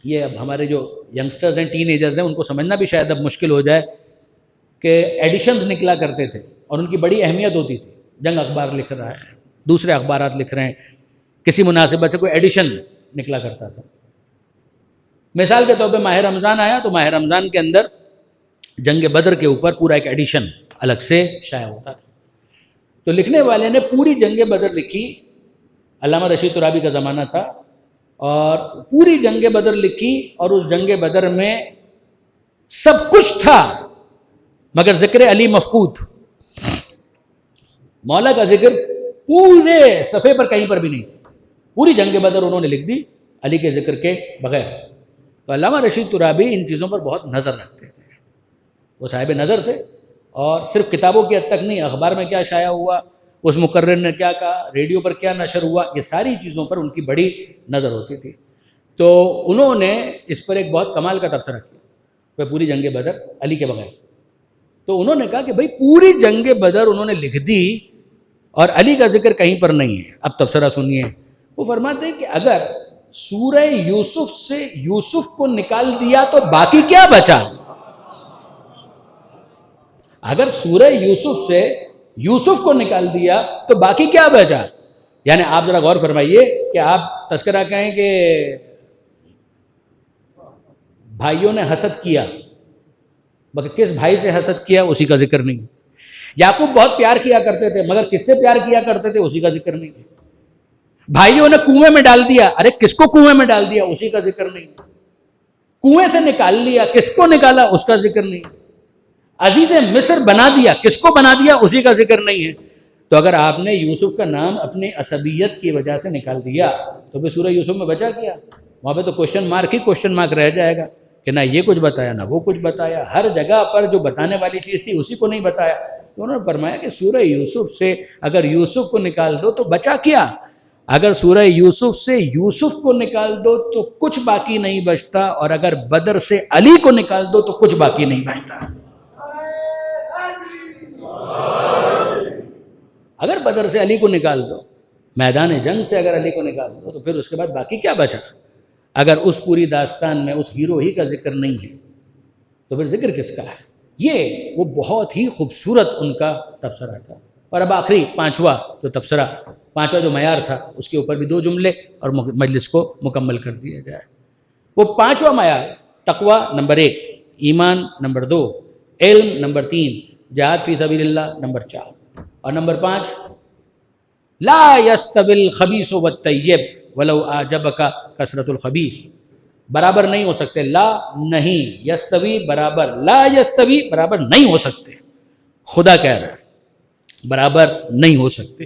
یہ اب ہمارے جو ینگسٹرز ہیں, ٹین ایجرز ہیں, ان کو سمجھنا بھی شاید اب مشکل ہو جائے کہ ایڈیشنز نکلا کرتے تھے اور ان کی بڑی اہمیت ہوتی تھی. جنگ اخبار لکھ رہا ہے, دوسرے اخبارات لکھ رہے ہیں, کسی مناسبت سے کوئی ایڈیشن نکلا کرتا تھا. مثال کے طور پہ ماہ رمضان آیا تو ماہ رمضان کے اندر جنگ بدر کے اوپر پورا ایک ایڈیشن الگ سے شائع ہوتا تھا. تو لکھنے والے نے پوری جنگ بدر لکھی, علامہ رشید ترابی کا زمانہ تھا, اور پوری جنگ بدر لکھی, اور اس جنگ بدر میں سب کچھ تھا مگر ذکر علی مفقود. مولا کا ذکر پورے صفحے پر کہیں پر بھی نہیں. پوری جنگ بدر انہوں نے لکھ دی علی کے ذکر کے بغیر. تو علامہ رشید ترابی ان چیزوں پر بہت نظر رکھتے تھے, وہ صاحب نظر تھے, اور صرف کتابوں کی حد تک نہیں, اخبار میں کیا شائع ہوا, اس مقرر نے کیا کہا, ریڈیو پر کیا نشر ہوا, یہ ساری چیزوں پر ان کی بڑی نظر ہوتی تھی. تو انہوں نے اس پر ایک بہت کمال کا تبصرہ کیا, پوری جنگ بدر علی کے بغیر. تو انہوں نے کہا کہ بھئی پوری جنگ بدر انہوں نے لکھ دی اور علی کا ذکر کہیں پر نہیں ہے. اب تبصرہ سنیے. وہ فرماتے ہیں کہ اگر سورہ یوسف سے یوسف کو نکال دیا تو باقی کیا بچا؟ اگر سورہ یوسف سے یوسف کو نکال دیا تو باقی کیا بچا؟ یعنی آپ ذرا غور فرمائیے کہ آپ تذکرہ کہیں کہ بھائیوں نے حسد کیا, مگر کس بھائی سے حسد کیا اسی کا ذکر نہیں. یعقوب بہت پیار کیا کرتے تھے مگر کس سے پیار کیا کرتے تھے اسی کا ذکر نہیں. بھائیوں نے کنویں میں ڈال دیا, ارے کس کو کنویں میں ڈال دیا اسی کا ذکر نہیں. کنویں سے نکال لیا, کس کو نکالا اس کا ذکر نہیں. عزیز مصر بنا دیا, کس کو بنا دیا اسی کا ذکر نہیں ہے. تو اگر آپ نے یوسف کا نام اپنی عصبیت کی وجہ سے نکال دیا تو پھر سورہ یوسف میں بچا کیا؟ وہاں پہ تو کوشچن مارک ہی کوشچن مارک رہ جائے گا کہ نہ یہ کچھ بتایا نہ وہ کچھ بتایا. ہر جگہ پر جو بتانے والی چیز تھی اسی کو نہیں بتایا. تو انہوں نے فرمایا کہ سورہ یوسف سے اگر یوسف کو نکال دو تو بچا کیا؟ اگر سورہ یوسف سے یوسف کو نکال دو تو کچھ باقی نہیں بچتا, اور اگر بدر سے علی کو نکال دو تو کچھ باقی نہیں بچتا. اگر بدر سے علی کو نکال دو, میدان جنگ سے اگر علی کو نکال دو تو پھر اس کے بعد باقی کیا بچا؟ اگر اس پوری داستان میں اس ہیرو ہی کا ذکر نہیں ہے تو پھر ذکر کس کا ہے؟ یہ وہ بہت ہی خوبصورت ان کا تبصرہ تھا. اور اب آخری پانچواں جو معیار تھا اس کے اوپر بھی 2 جملے اور مجلس کو مکمل کر دیا جائے. وہ 5واں معیار تقوی نمبر 1, ایمان نمبر 2, علم نمبر 3, جہاد فی سبیل اللہ نمبر 4, اور نمبر 5 لا یستوی الخبیث والطیب ولو اعجبک کثرت الخبیث. برابر نہیں ہو سکتے. لا نہیں, یستوی برابر, لا یستوی برابر نہیں ہو سکتے. خدا کہہ رہا ہے برابر نہیں ہو سکتے.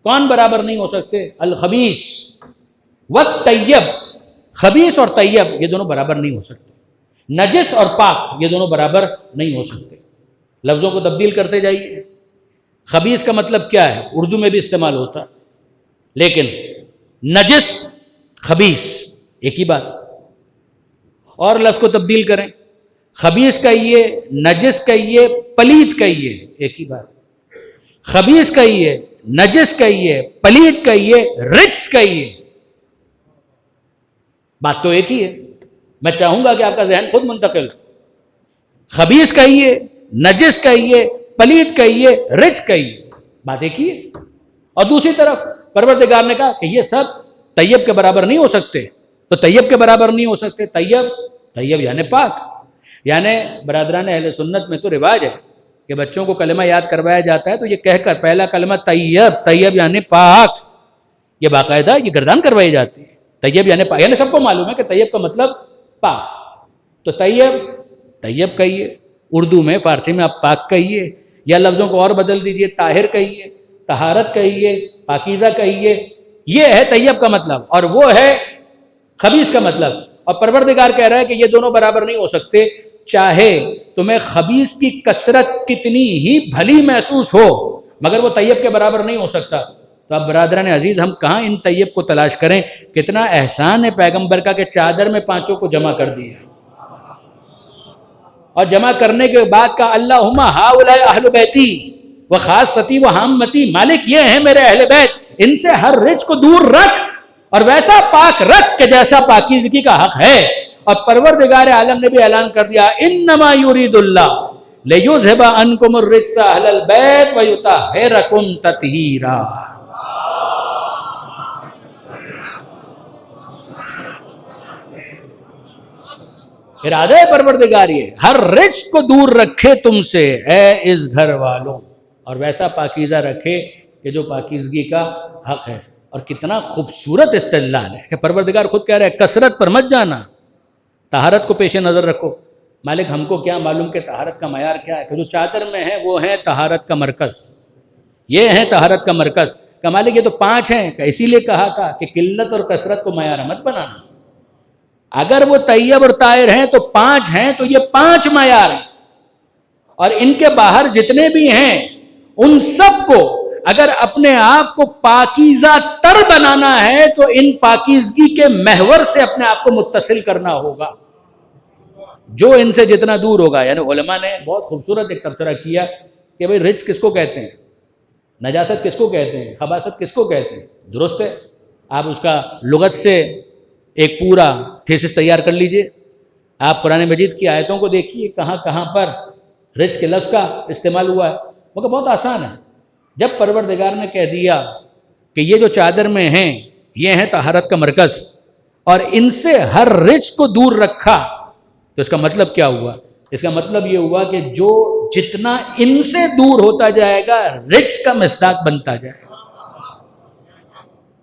کون برابر نہیں ہو سکتے؟ الخبیث والطیب. خبیث اور طیب یہ دونوں برابر نہیں ہو سکتے. نجس اور پاک یہ دونوں برابر نہیں ہو سکتے. لفظوں کو تبدیل کرتے جائیے. خبیث کا مطلب کیا ہے؟ اردو میں بھی استعمال ہوتا ہے, لیکن نجس خبیث ایک ہی بات. اور لفظ کو تبدیل کریں, خبیث کہیے, نجس کہیے, پلید کہیے, ایک ہی بات. خبیث کہیے, نجس کہیے, پلید کہیے, رجس کہیے, بات تو ایک ہی ہے. میں چاہوں گا کہ آپ کا ذہن خود منتقل. خبیث کہیے, نجس کہیے, پلید کہیے, رجس کہیے, بات ایک ہی ہے. اور دوسری طرف پروردگار نے کہا کہ یہ سب طیب کے برابر نہیں ہو سکتے. تو طیب کے برابر نہیں ہو سکتے. طیب یعنی پاک. یعنی برادران اہل سنت میں تو رواج ہے کہ بچوں کو کلمہ یاد کروایا جاتا ہے تو یہ کہہ کر پہلا کلمہ طیب یعنی پاک, یہ باقاعدہ یہ گردان کروائی جاتی ہے. طیب یعنی پاک, یعنی سب کو معلوم ہے کہ طیب کا مطلب پاک. تو طیب کہیے, اردو میں, فارسی میں آپ پاک کہیے, یا لفظوں کو اور بدل دیجئے, طاہر کہیے, طہارت کہیے, پاکیزہ کہیے. یہ ہے طیب کا مطلب, اور وہ ہے خبیث کا مطلب. اور پروردگار کہہ رہا ہے کہ یہ دونوں برابر نہیں ہو سکتے. چاہے تمہیں خبیث کی کثرت کتنی ہی بھلی محسوس ہو مگر وہ طیب کے برابر نہیں ہو سکتا. تو اب برادران عزیز ہم کہاں ان طیب کو تلاش کریں؟ کتنا احسان ہے پیغمبر کا کہ چادر میں پانچوں کو جمع کر دیا، اور جمع کرنے کے بعد کا اللہم ہؤلاء اہل بیتی و خاصتی و حامتی، مالک یہ ہیں میرے اہل بیت، ان سے ہر رچ کو دور رکھ اور ویسا پاک رکھ کہ جیسا پاکیزگی کا حق ہے۔ اور پروردگار عالم نے بھی اعلان کر دیا انما یرید اللہ لیذھب عنکم الرجس اہل البیت ویطہرکم تطہیرا۔ ارادہ پروردگار یہ ہر رجس کو دور رکھے تم سے اے اس گھر والوں، اور ویسا پاکیزہ رکھے کہ جو پاکیزگی کا حق ہے۔ اور کتنا خوبصورت استدلال ہے کہ پروردگار خود کہہ رہے ہیں کثرت پر مت جانا، طہارت کو پیش نظر رکھو۔ مالک ہم کو کیا معلوم کہ طہارت کا معیار کیا ہے، کہ جو چادر میں ہے وہ ہے طہارت کا مرکز، یہ ہے طہارت کا مرکز۔ کہ مالک یہ تو 5 ہیں، کہ اسی لیے کہا تھا کہ قلت اور کثرت کو معیار مت بنانا۔ اگر وہ طیب اور طاہر ہیں تو 5 ہیں، تو یہ 5 معیار ہیں، اور ان کے باہر جتنے بھی ہیں ان سب کو اگر اپنے آپ کو پاکیزہ تر بنانا ہے تو ان پاکیزگی کے محور سے اپنے آپ کو متصل کرنا ہوگا۔ جو ان سے جتنا دور ہوگا، یعنی علماء نے بہت خوبصورت ایک تبصرہ کیا کہ بھئی رجس کس کو کہتے ہیں، نجاست کس کو کہتے ہیں، خباثت کس کو کہتے ہیں۔ درست ہے، آپ اس کا لغت سے ایک پورا تھیسس تیار کر لیجئے، آپ قرآن مجید کی آیتوں کو دیکھیے کہاں کہاں پر رجس کے لفظ کا استعمال ہوا ہے، مگر بہت آسان ہے۔ جب پروردگار نے کہہ دیا کہ یہ جو چادر میں ہیں یہ ہیں طہارت کا مرکز، اور ان سے ہر رجس کو دور رکھا، تو اس کا مطلب کیا ہوا؟ اس کا مطلب یہ ہوا کہ جو جتنا ان سے دور ہوتا جائے گا رجس کا مصداق بنتا جائے گا،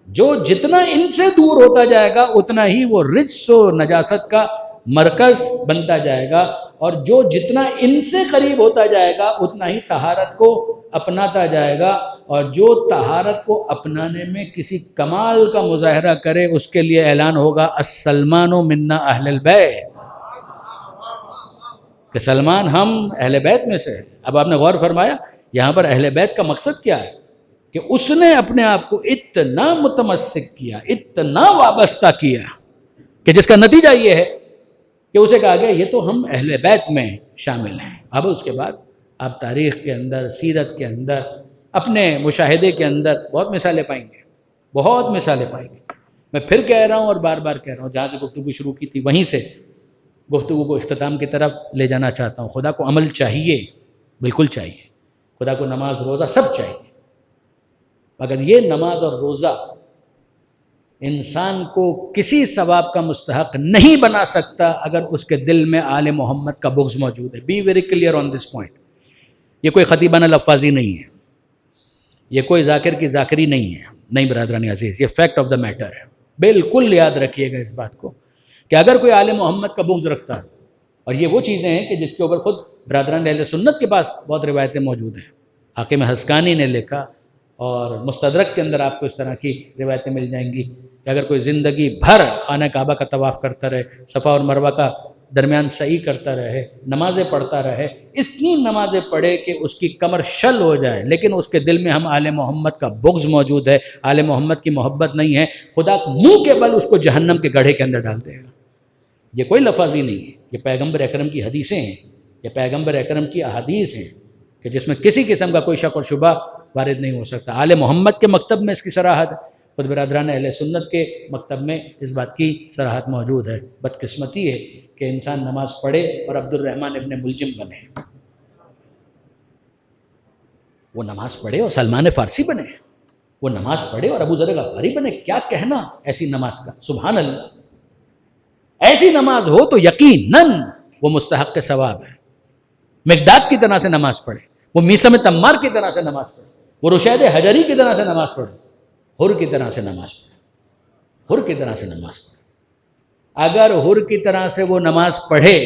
جو جتنا ان سے دور ہوتا جائے گا اتنا ہی وہ رجس و نجاست کا مرکز بنتا جائے گا، اور جو جتنا ان سے قریب ہوتا جائے گا اتنا ہی طہارت کو اپناتا جائے گا، اور جو طہارت کو اپنانے میں کسی کمال کا مظاہرہ کرے اس کے لیے اعلان ہوگا السلمان منا اہل البیت، کہ سلمان ہم اہل بیت میں سے ہیں۔ اب آپ نے غور فرمایا یہاں پر اہل بیت کا مقصد کیا ہے؟ کہ اس نے اپنے آپ کو اتنا متمسک کیا، اتنا وابستہ کیا، کہ جس کا نتیجہ یہ ہے کہ اسے کہا گیا یہ تو ہم اہل بیت میں شامل ہیں۔ اب اس کے بعد آپ تاریخ کے اندر، سیرت کے اندر، اپنے مشاہدے کے اندر بہت مثالیں پائیں گے، بہت مثالیں پائیں گے۔ میں پھر کہہ رہا ہوں اور بار بار کہہ رہا ہوں، جہاں سے گفتگو شروع کی تھی وہیں سے گفتگو کو اختتام کی طرف لے جانا چاہتا ہوں۔ خدا کو عمل چاہیے، بالکل چاہیے، خدا کو نماز روزہ سب چاہیے، مگر یہ نماز اور روزہ انسان کو کسی ثواب کا مستحق نہیں بنا سکتا اگر اس کے دل میں آل محمد کا بغض موجود ہے۔ Be very clear on this point. یہ کوئی خطیبانہ لفاظی نہیں ہے، یہ کوئی ذاکر کی ذاکری نہیں ہے، نہیں برادران عزیز، یہ فیکٹ آف دا میٹر ہے۔ بالکل یاد رکھیے گا اس بات کو کہ اگر کوئی آل محمد کا بغض رکھتا ہے، اور یہ وہ چیزیں ہیں کہ جس کے اوپر خود برادران اہل سنت کے پاس بہت روایتیں موجود ہیں، حاکم حسکانی نے لکھا، اور مستدرک کے اندر آپ کو اس طرح کی روایتیں مل جائیں گی کہ اگر کوئی زندگی بھر خانہ کعبہ کا طواف کرتا رہے، صفا اور مروہ کا درمیان سعی کرتا رہے، نمازیں پڑھتا رہے، اتنی نمازیں پڑھے کہ اس کی کمر شل ہو جائے، لیکن اس کے دل میں ہم آل محمد کا بغض موجود ہے، آل محمد کی محبت نہیں ہے، خدا منہ کے بل اس کو جہنم کے گڑھے کے اندر ڈال دے گا۔ یہ کوئی لفاظی نہیں ہے، یہ پیغمبر اکرم کی حدیثیں ہیں، یہ پیغمبر اکرم کی احادیث ہیں کہ جس میں کسی قسم کا کوئی شک اور شبہ وارد نہیں ہو سکتا۔ آل محمد کے مکتب میں اس کی صراحت ہے، خود برادران اہل سنت کے مکتب میں اس بات کی صراحت موجود ہے۔ بدقسمتی ہے کہ انسان نماز پڑھے اور عبد الرحمن ابن ملجم بنے، وہ نماز پڑھے اور سلمان فارسی بنے، وہ نماز پڑھے اور ابو ذر غفاری بنے۔ کیا کہنا ایسی نماز کا، سبحان اللہ۔ ایسی نماز ہو تو یقیناً وہ مستحق کے ثواب ہے۔ مقداد کی طرح سے نماز پڑھے، وہ میثم تمار کی طرح سے نماز پڑھے، وہ رشید حجری کی طرح سے نماز پڑھے، حر کی طرح سے نماز پڑھے، حر کی طرح سے نماز پڑھے۔ اگر حر کی طرح سے وہ نماز پڑھے،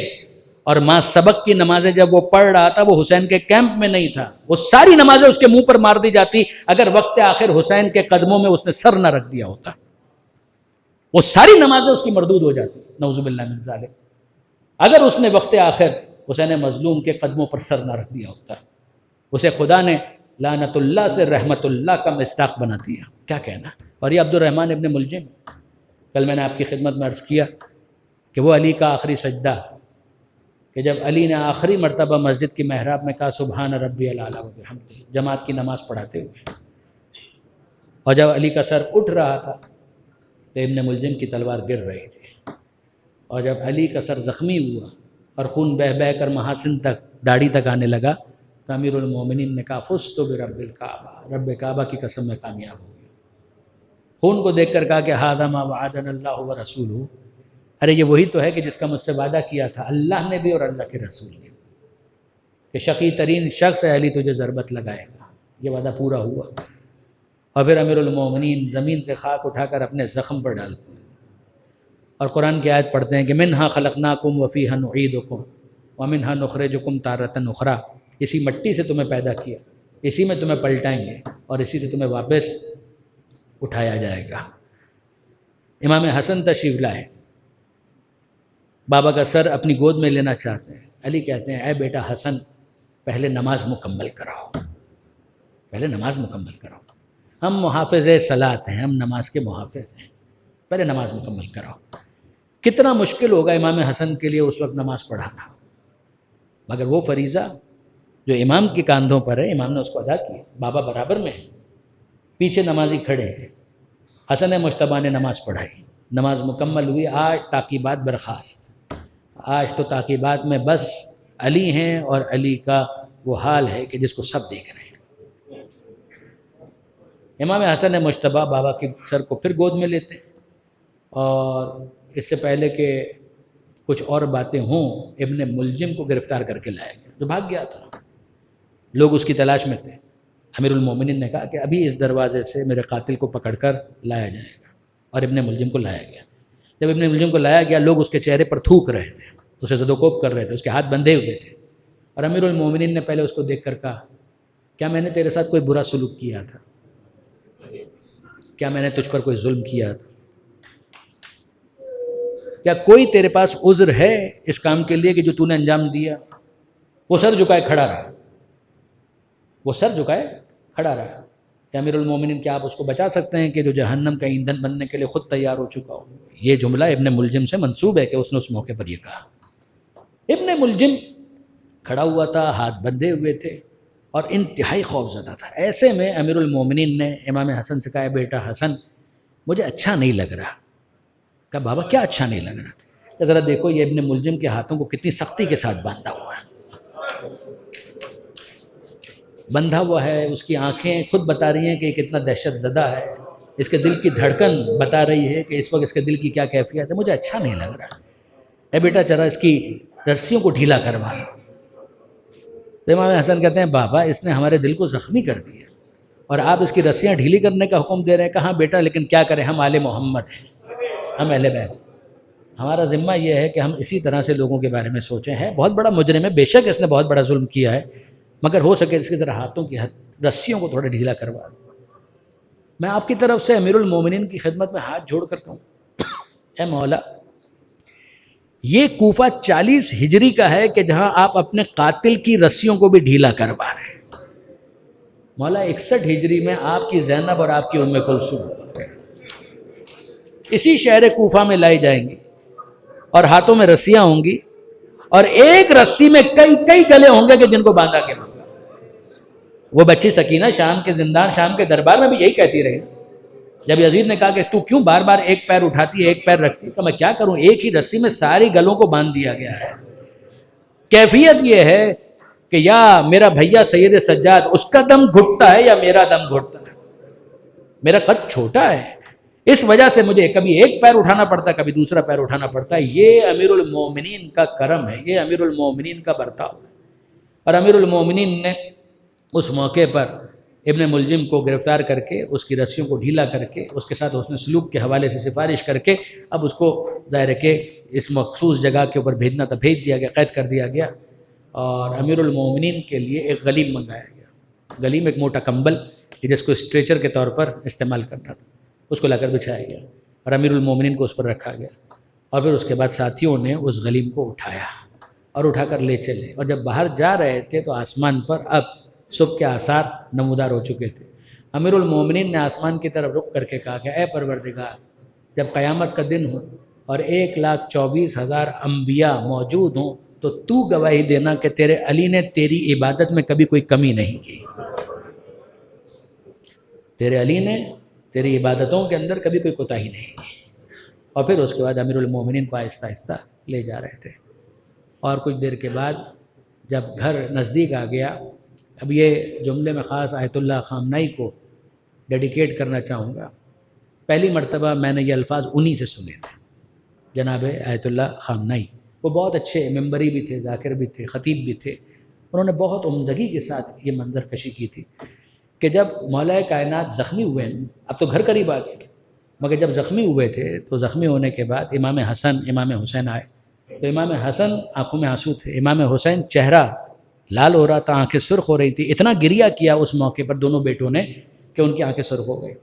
اور ماں سبق کی نمازیں جب وہ پڑھ رہا تھا وہ حسین کے کیمپ میں نہیں تھا، وہ ساری نمازیں اس کے منہ پر مار دی جاتی اگر وقت آخر حسین کے قدموں میں اس نے سر نہ رکھ دیا ہوتا، وہ ساری نمازیں اس کی مردود ہو جاتی، نعوذ باللہ من ذالک، اگر اس نے وقت آخر حسین مظلوم کے قدموں پر سر نہ رکھ دیا ہوتا۔ اسے خدا نے لعنت اللہ سے رحمت اللہ کا مصداق بنا دیا. کیا کہنا. اور یہ عبد الرحمن ابن ملجم، کل میں نے آپ کی خدمت میں عرض کیا کہ وہ علی کا آخری سجدہ کہ جب علی نے آخری مرتبہ مسجد کی محراب میں کہا سبحان ربی الاعلیٰ و بحمدہ، جماعت کی نماز پڑھاتے ہوئے، اور جب علی کا سر اٹھ رہا تھا تو ابن ملجم کی تلوار گر رہی تھی، اور جب علی کا سر زخمی ہوا اور خون بہہ بہہ کر محاسن تک داڑھی تک آنے لگا تو امیر المومنین نے کہا فزت برب الکعبہ، رب کعبہ کی قسم میں کامیاب ہو گیا. خون کو دیکھ کر کہا کہ ھذا ما وعدنا اللہ ورسولہ، ارے یہ وہی تو ہے کہ جس کا مجھ سے وعدہ کیا تھا اللہ نے بھی اور اللہ کے رسول نے، کہ شقی ترین شخص ہے علی تجھے ضربت لگائے گا. یہ وعدہ پورا ہوا. اور پھر امیر المومنین زمین سے خاک اٹھا کر اپنے زخم پر ڈالتے ہیں اور قرآن کی آیت پڑھتے ہیں کہ منہا خلقناکم وفیہا نعیدکم ومنہا نخرجکم تارۃ اخری، اسی مٹی سے تمہیں پیدا کیا، اسی میں تمہیں پلٹائیں گے اور اسی سے تمہیں واپس اٹھایا جائے گا. امام حسن تشریف لائے، بابا کا سر اپنی گود میں لینا چاہتے ہیں. علی کہتے ہیں اے بیٹا حسن پہلے نماز مکمل کراؤ، پہلے نماز مکمل کراؤ. ہم محافظ صلاۃ ہیں، ہم نماز کے محافظ ہیں، پہلے نماز مکمل کراؤ. کتنا مشکل ہوگا امام حسن کے لیے اس وقت نماز پڑھانا، مگر وہ فریضہ جو امام کے کاندھوں پر ہے امام نے اس کو ادا کیا. بابا برابر میں ہیں، پیچھے نمازی کھڑے ہیں. حسن مجتبیٰ نے نماز پڑھائی، نماز مکمل ہوئی. آج تعقیبات برخاست، آج تو تعقیبات میں بس علی ہیں اور علی کا وہ حال ہے کہ جس کو سب دیکھ رہے ہیں. امام حسن مجتبیٰ بابا کے سر کو پھر گود میں لیتے ہیں، اور اس سے پہلے کہ کچھ اور باتیں ہوں ابن ملجم کو گرفتار کر کے لایا گیا جو بھاگ گیا تھا. لوگ اس کی تلاش میں تھے. امیر المومنین نے کہا کہ ابھی اس دروازے سے میرے قاتل کو پکڑ کر لایا جائے گا، اور ابن ملجم کو لایا گیا. جب ابن ملجم کو لایا گیا لوگ اس کے چہرے پر تھوک رہے تھے، اسے زد و کوب کر رہے تھے، اس کے ہاتھ بندھے ہوئے تھے. اور امیر المومنین نے پہلے اس کو دیکھ کر کہا کیا میں نے تیرے ساتھ کوئی برا سلوک کیا تھا؟ کیا میں نے تجھ پر کوئی ظلم کیا تھا؟ کیا کوئی تیرے پاس عذر ہے اس کام کے لیے کہ جو تو نے انجام دیا؟ وہ سر جھکائے کھڑا رہا، وہ سر جھکائے کھڑا رہا. کہ امیر المومنین کیا آپ اس کو بچا سکتے ہیں کہ جو جہنم کا ایندھن بننے کے لیے خود تیار ہو چکا ہو؟ یہ جملہ ابن ملجم سے منسوب ہے کہ اس نے اس موقع پر یہ کہا. ابن ملجم کھڑا ہوا تھا، ہاتھ بندھے ہوئے تھے اور انتہائی خوف زدہ تھا. ایسے میں امیر المومنین نے امام حسن سے کہا اے بیٹا حسن مجھے اچھا نہیں لگ رہا. کہا بابا کیا اچھا نہیں لگ رہا؟ کہ ذرا دیکھو یہ ابن ملجم کے ہاتھوں کو کتنی سختی کے ساتھ باندھا ہوا ہے، بندھا ہوا ہے. اس کی آنکھیں خود بتا رہی ہیں کہ یہ کتنا دہشت زدہ ہے، اس کے دل کی دھڑکن بتا رہی ہے کہ اس وقت اس کے دل کی کیا کیفیت ہے. مجھے اچھا نہیں لگ رہا. اے بیٹا ذرا اس کی رسیوں کو ڈھیلا کروا دو. تو امام حسن کہتے ہیں بابا اس نے ہمارے دل کو زخمی کر دیا اور آپ اس کی رسیاں ڈھیلی کرنے کا حکم دے رہے ہیں. کہاں بیٹا لیکن کیا کریں، ہم آل محمد ہیں، ہم اہل بیت، ہمارا ذمہ یہ ہے کہ ہم اسی طرح سے لوگوں کے بارے میں سوچیں. ہے بہت بڑا مجرم ہے، بے شک اس نے بہت بڑا ظلم کیا ہے، مگر ہو سکے اس کے ذرا ہاتھوں کی رسیوں کو تھوڑا ڈھیلا کروا دو. میں آپ کی طرف سے امیر المومنین کی خدمت میں ہاتھ جوڑ کر کہوں اے مولا یہ کوفہ 40 ہجری کا ہے کہ جہاں آپ اپنے قاتل کی رسیوں کو بھی ڈھیلا کروا رہے ہیں. مولا 61 ہجری میں آپ کی زینب اور آپ کی ام کلثوم اسی شہر کوفہ میں لائی جائیں گی اور ہاتھوں میں رسیاں ہوں گی اور ایک رسی میں کئی گلے ہوں گے کہ جن کو باندھا کے ہوگا. وہ بچی سکینہ شام کے زندان، شام کے دربار میں بھی یہی کہتی رہی. جب یزید نے کہا کہ تو کیوں بار بار ایک پیر اٹھاتی ہے ایک پیر رکھتی ہے، تو میں کیا کروں، ایک ہی رسی میں ساری گلوں کو باندھ دیا گیا ہے. کیفیت یہ ہے کہ یا میرا بھیا سید سجاد اس کا دم گھٹتا ہے یا میرا دم گھٹتا ہے. میرا قد چھوٹا ہے، اس وجہ سے مجھے کبھی ایک پیر اٹھانا پڑتا ہے کبھی دوسرا پیر اٹھانا پڑتا ہے. یہ امیر المومنین کا کرم ہے، یہ امیر المومنین کا برتاؤ ہے. اور امیر المومنین نے اس موقع پر ابن ملجم کو گرفتار کر کے اس کی رسیوں کو ڈھیلا کر کے اس کے ساتھ حسن سلوک کے حوالے سے سفارش کر کے اب اس کو ظاہر ہے کہ اس مخصوص جگہ کے اوپر بھیجنا تھا، بھیج دیا گیا، قید کر دیا گیا. اور امیر المومنین کے لیے ایک غلیم منگایا گیا. غلیم ایک موٹا کمبل جس کو اسٹریچر کے طور پر استعمال کرنا تھا، اس کو لا کر بچھایا گیا اور امیر المومنین کو اس پر رکھا گیا. اور پھر اس کے بعد ساتھیوں نے اس غلیم کو اٹھایا اور اٹھا کر لے چلے. اور جب باہر جا رہے تھے تو آسمان پر اب صبح کے آثار نمودار ہو چکے تھے۔ امیر المومنین نے آسمان کی طرف رخ کر کے کہا کہ اے پروردگار، جب قیامت کا دن ہو اور 1,24,000 انبیاء موجود ہوں تو گواہی دینا کہ تیرے علی نے تیری عبادت میں کبھی کوئی کمی نہیں کی، تیرے علی نے تیری عبادتوں کے اندر کبھی کوئی کوتاہی نہیں کی۔ اور پھر اس کے بعد امیر المومنین کو آہستہ آہستہ لے جا رہے تھے، اور کچھ دیر کے بعد جب گھر نزدیک آ گیا، اب یہ جملے میں خاص آیت اللہ خامنائی کو ڈیڈیکیٹ کرنا چاہوں گا۔ پہلی مرتبہ میں نے یہ الفاظ انہی سے سنے تھے، جناب آیت اللہ خامنائی۔ وہ بہت اچھے ممبری بھی تھے، ذاکر بھی تھے، خطیب بھی تھے۔ انہوں نے بہت عمدگی کے ساتھ یہ منظر کشی کی تھی کہ جب مولا کائنات زخمی ہوئے، اب تو گھر قریب آ گئے، مگر جب زخمی ہوئے تھے تو زخمی ہونے کے بعد امام حسن امام حسین آئے، تو امام حسن آنکھوں میں آنسو تھے، امام حسین چہرہ لال ہو رہا تھا، آنکھیں سرخ ہو رہی تھی، اتنا گریہ کیا اس موقع پر دونوں بیٹوں نے کہ ان کی آنکھیں سرخ ہو گئی۔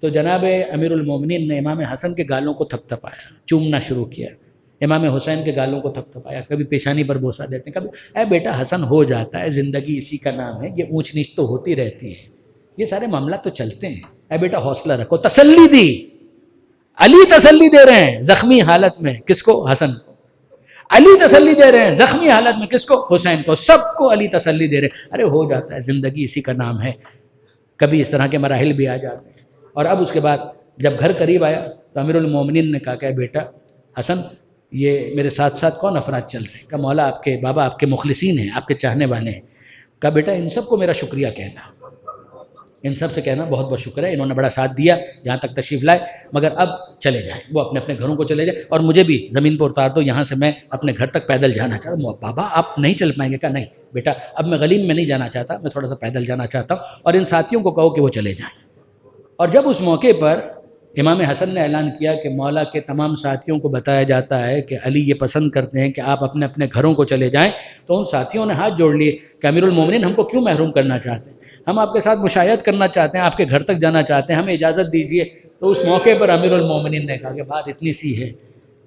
تو جناب امیر المومنین نے امام حسن کے گالوں کو تھپ تھپایا، چومنا شروع کیا، امام حسین کے گالوں کو تھپ تھپایا، کبھی پیشانی پر بوسہ دیتے ہیں، کبھی اے بیٹا حسن ہو جاتا ہے، زندگی اسی کا نام ہے، یہ اونچ نیچ تو ہوتی رہتی ہے، یہ سارے معاملات تو چلتے ہیں، اے بیٹا حوصلہ رکھو، تسلی دی۔ علی تسلی دے رہے ہیں زخمی حالت میں، کس کو؟ حسن کو۔ علی تسلی دے رہے ہیں زخمی حالت میں، کس کو؟ حسین کو۔ سب کو علی تسلی دے رہے ہیں، ارے ہو جاتا ہے، زندگی اسی کا نام ہے، کبھی اس طرح کے مراحل بھی آ جاتے ہیں۔ اور اب اس کے بعد جب گھر قریب آیا تو امیر المومنین نے کہا کہ بیٹا حسن، یہ میرے ساتھ ساتھ کون افراد چل رہے ہیں؟ کہ مولا آپ کے بابا آپ کے مخلصین ہیں، آپ کے چاہنے والے ہیں۔ کہا بیٹا ان سب کو میرا شکریہ کہنا، ان سب سے کہنا بہت بہت شکر ہے، انہوں نے بڑا ساتھ دیا، یہاں تک تشریف لائے، مگر اب چلے جائیں، وہ اپنے اپنے گھروں کو چلے جائیں، اور مجھے بھی زمین پر اتار دو، یہاں سے میں اپنے گھر تک پیدل جانا چاہتا ہوں۔ بابا آپ نہیں چل پائیں گے؟ کہا نہیں بیٹا، اب میں غلیم میں نہیں جانا چاہتا، میں تھوڑا سا پیدل جانا چاہتا ہوں، اور ان ساتھیوں کو کہو کہ وہ چلے جائیں۔ اور جب اس موقع پر امام حسن نے اعلان کیا کہ مولا کے تمام ساتھیوں کو بتایا جاتا ہے کہ علی یہ پسند کرتے ہیں کہ آپ اپنے اپنے گھروں کو چلے جائیں، تو ان ساتھیوں نے ہاتھ جوڑ لیے کہ امیر المومنین ہم کو کیوں محروم کرنا چاہتے ہیں، ہم آپ کے ساتھ مشایعت کرنا چاہتے ہیں، آپ کے گھر تک جانا چاہتے ہیں، ہمیں اجازت دیجیے۔ تو اس موقع پر امیر المومنین نے کہا کہ بات اتنی سی ہے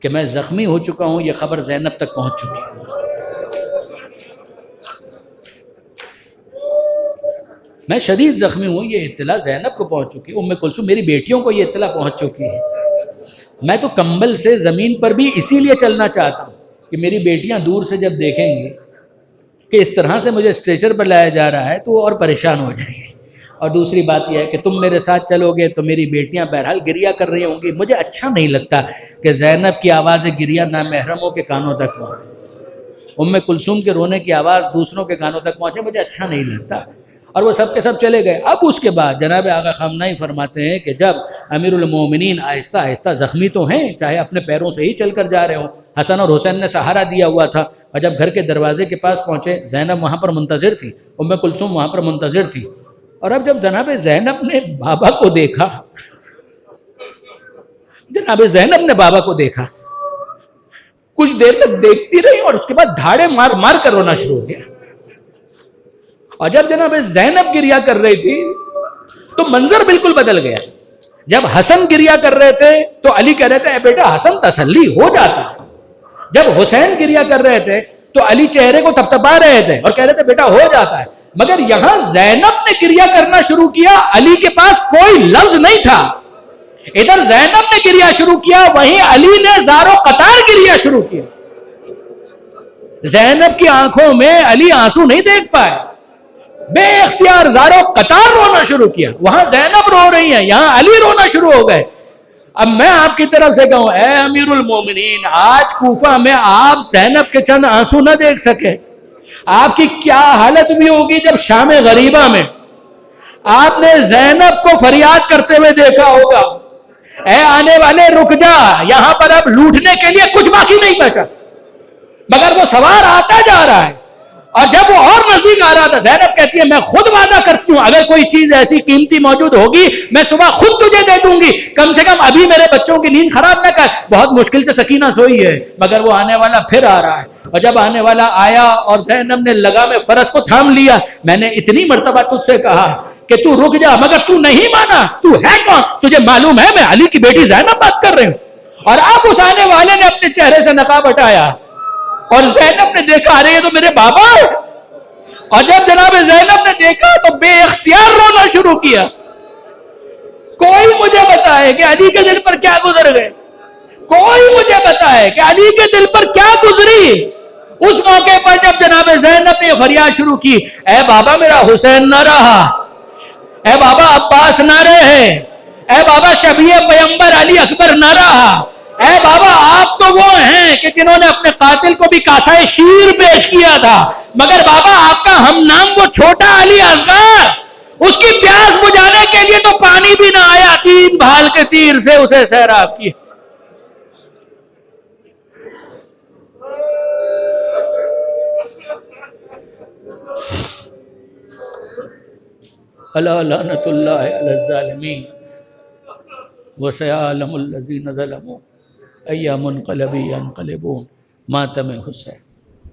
کہ میں زخمی ہو چکا ہوں، یہ خبر زینب تک پہنچ چکی ہے، میں شدید زخمی ہوں، یہ اطلاع زینب کو پہنچ چکی ہے، ام کلثوم میری بیٹیوں کو یہ اطلاع پہنچ چکی ہے، میں تو کمبل سے زمین پر بھی اسی لیے چلنا چاہتا ہوں کہ میری بیٹیاں دور سے جب دیکھیں گی کہ اس طرح سے مجھے اسٹریچر پر لایا جا رہا ہے تو وہ اور پریشان ہو جائیں گی، اور دوسری بات یہ ہے کہ تم میرے ساتھ چلو گے تو میری بیٹیاں بہرحال گریہ کر رہی ہوں گی، مجھے اچھا نہیں لگتا کہ زینب کی آواز گریہ نامحرموں کے کانوں تک پہنچے، ام کلثوم کے رونے کی آواز دوسروں کے کانوں تک پہنچے، مجھے اچھا نہیں لگتا۔ اور وہ سب کے سب چلے گئے۔ اب اس کے بعد جناب آقا خامنائی فرماتے ہیں کہ جب امیر المومنین آہستہ آہستہ، زخمی تو ہیں، چاہے اپنے پیروں سے ہی چل کر جا رہے ہوں، حسن اور حسین نے سہارا دیا ہوا تھا، اور جب گھر کے دروازے کے پاس پہنچے، زینب وہاں پر منتظر تھی، ام کلثوم وہاں پر منتظر تھی، اور اب جب جناب زینب نے بابا کو دیکھا، جناب زینب نے بابا کو دیکھا، کچھ دیر تک دیکھتی رہی اور اس کے بعد دھاڑے مار مار کر رونا شروع ہو گیا۔ اور جب جناب زینب گریہ کر رہی تھی تو منظر بالکل بدل گیا۔ جب حسن گریہ کر رہے تھے تو علی کہہ رہے تھے اے بیٹا حسن تسلی ہو جاتا، جب حسین گریہ کر رہے تھے تو علی چہرے کو تپتپا رہے تھے اور کہہ رہے تھے بیٹا ہو جاتا ہے، مگر یہاں زینب نے گریہ کرنا شروع کیا، علی کے پاس کوئی لفظ نہیں تھا، ادھر زینب نے گریہ شروع کیا، وہیں علی نے زار و قطار گریہ شروع کیا۔ زینب کی آنکھوں میں علی آنسو نہیں دیکھ پائے، بے اختیار زار و قطار رونا شروع کیا، وہاں زینب رو رہی ہیں، یہاں علی رونا شروع ہو گئے۔ اب میں آپ کی طرف سے کہوں اے امیر المومنین، آج کوفہ میں آپ زینب کے چند آنسو نہ دیکھ سکے، آپ کی کیا حالت بھی ہوگی جب شام غریبہ میں آپ نے زینب کو فریاد کرتے ہوئے دیکھا ہوگا، اے آنے والے رک جا، یہاں پر اب لوٹنے کے لیے کچھ باقی نہیں بچا، مگر وہ سوار آتا جا رہا ہے، اور جب وہ اور نزدیک آ رہا تھا، زینب کہتی ہے میں خود وعدہ کرتی ہوں اگر کوئی چیز ایسی قیمتی موجود ہوگی میں صبح خود تجھے دے دوں گی، کم سے کم ابھی میرے بچوں کی نیند خراب نہ کر۔ بہت مشکل سے سکینہ سوئی ہے، مگر وہ آنے والا پھر آ رہا ہے، اور جب آنے والا آیا اور زینب نے لگام فرس کو تھام لیا، میں نے اتنی مرتبہ تجھ سے کہا کہ تو رک جا، مگر تو نہیں مانا، تو ہے کون؟ تجھے معلوم ہے میں علی کی بیٹی زینب بات کر رہی ہوں۔ اور اب اس آنے والے نے اپنے چہرے سے نقاب ہٹایا اور زینب نے دیکھا ارے یہ تو میرے بابا ہے، اور جب جناب زینب نے دیکھا تو بے اختیار رونا شروع کیا. کوئی مجھے بتائے کہ علی کے دل پر کیا گزر گئے, کوئی مجھے بتائے کہ علی کے دل پر کیا گزری. اس موقع پر جب جناب زینب نے فریاد شروع کی, اے بابا میرا حسین نہ رہا, اے بابا عباس نہ رہے, اے بابا شبیہ پیغمبر علی اکبر نہ رہا, اے بابا آپ تو وہ ہیں کہ جنہوں نے اپنے قاتل کو بھی کاسہ شیر پیش کیا تھا, مگر بابا آپ کا ہم نام وہ چھوٹا علی اصغر, اس کی پیاس بجھانے کے لیے تو پانی بھی نہ آیا, 3 بھال کے تیر سے اسے سیراب کی. الا لعنت اللہ علی الظالمین وسيعلم الذين ظلموا أي منقلب ينقلبون. ماتم حسین.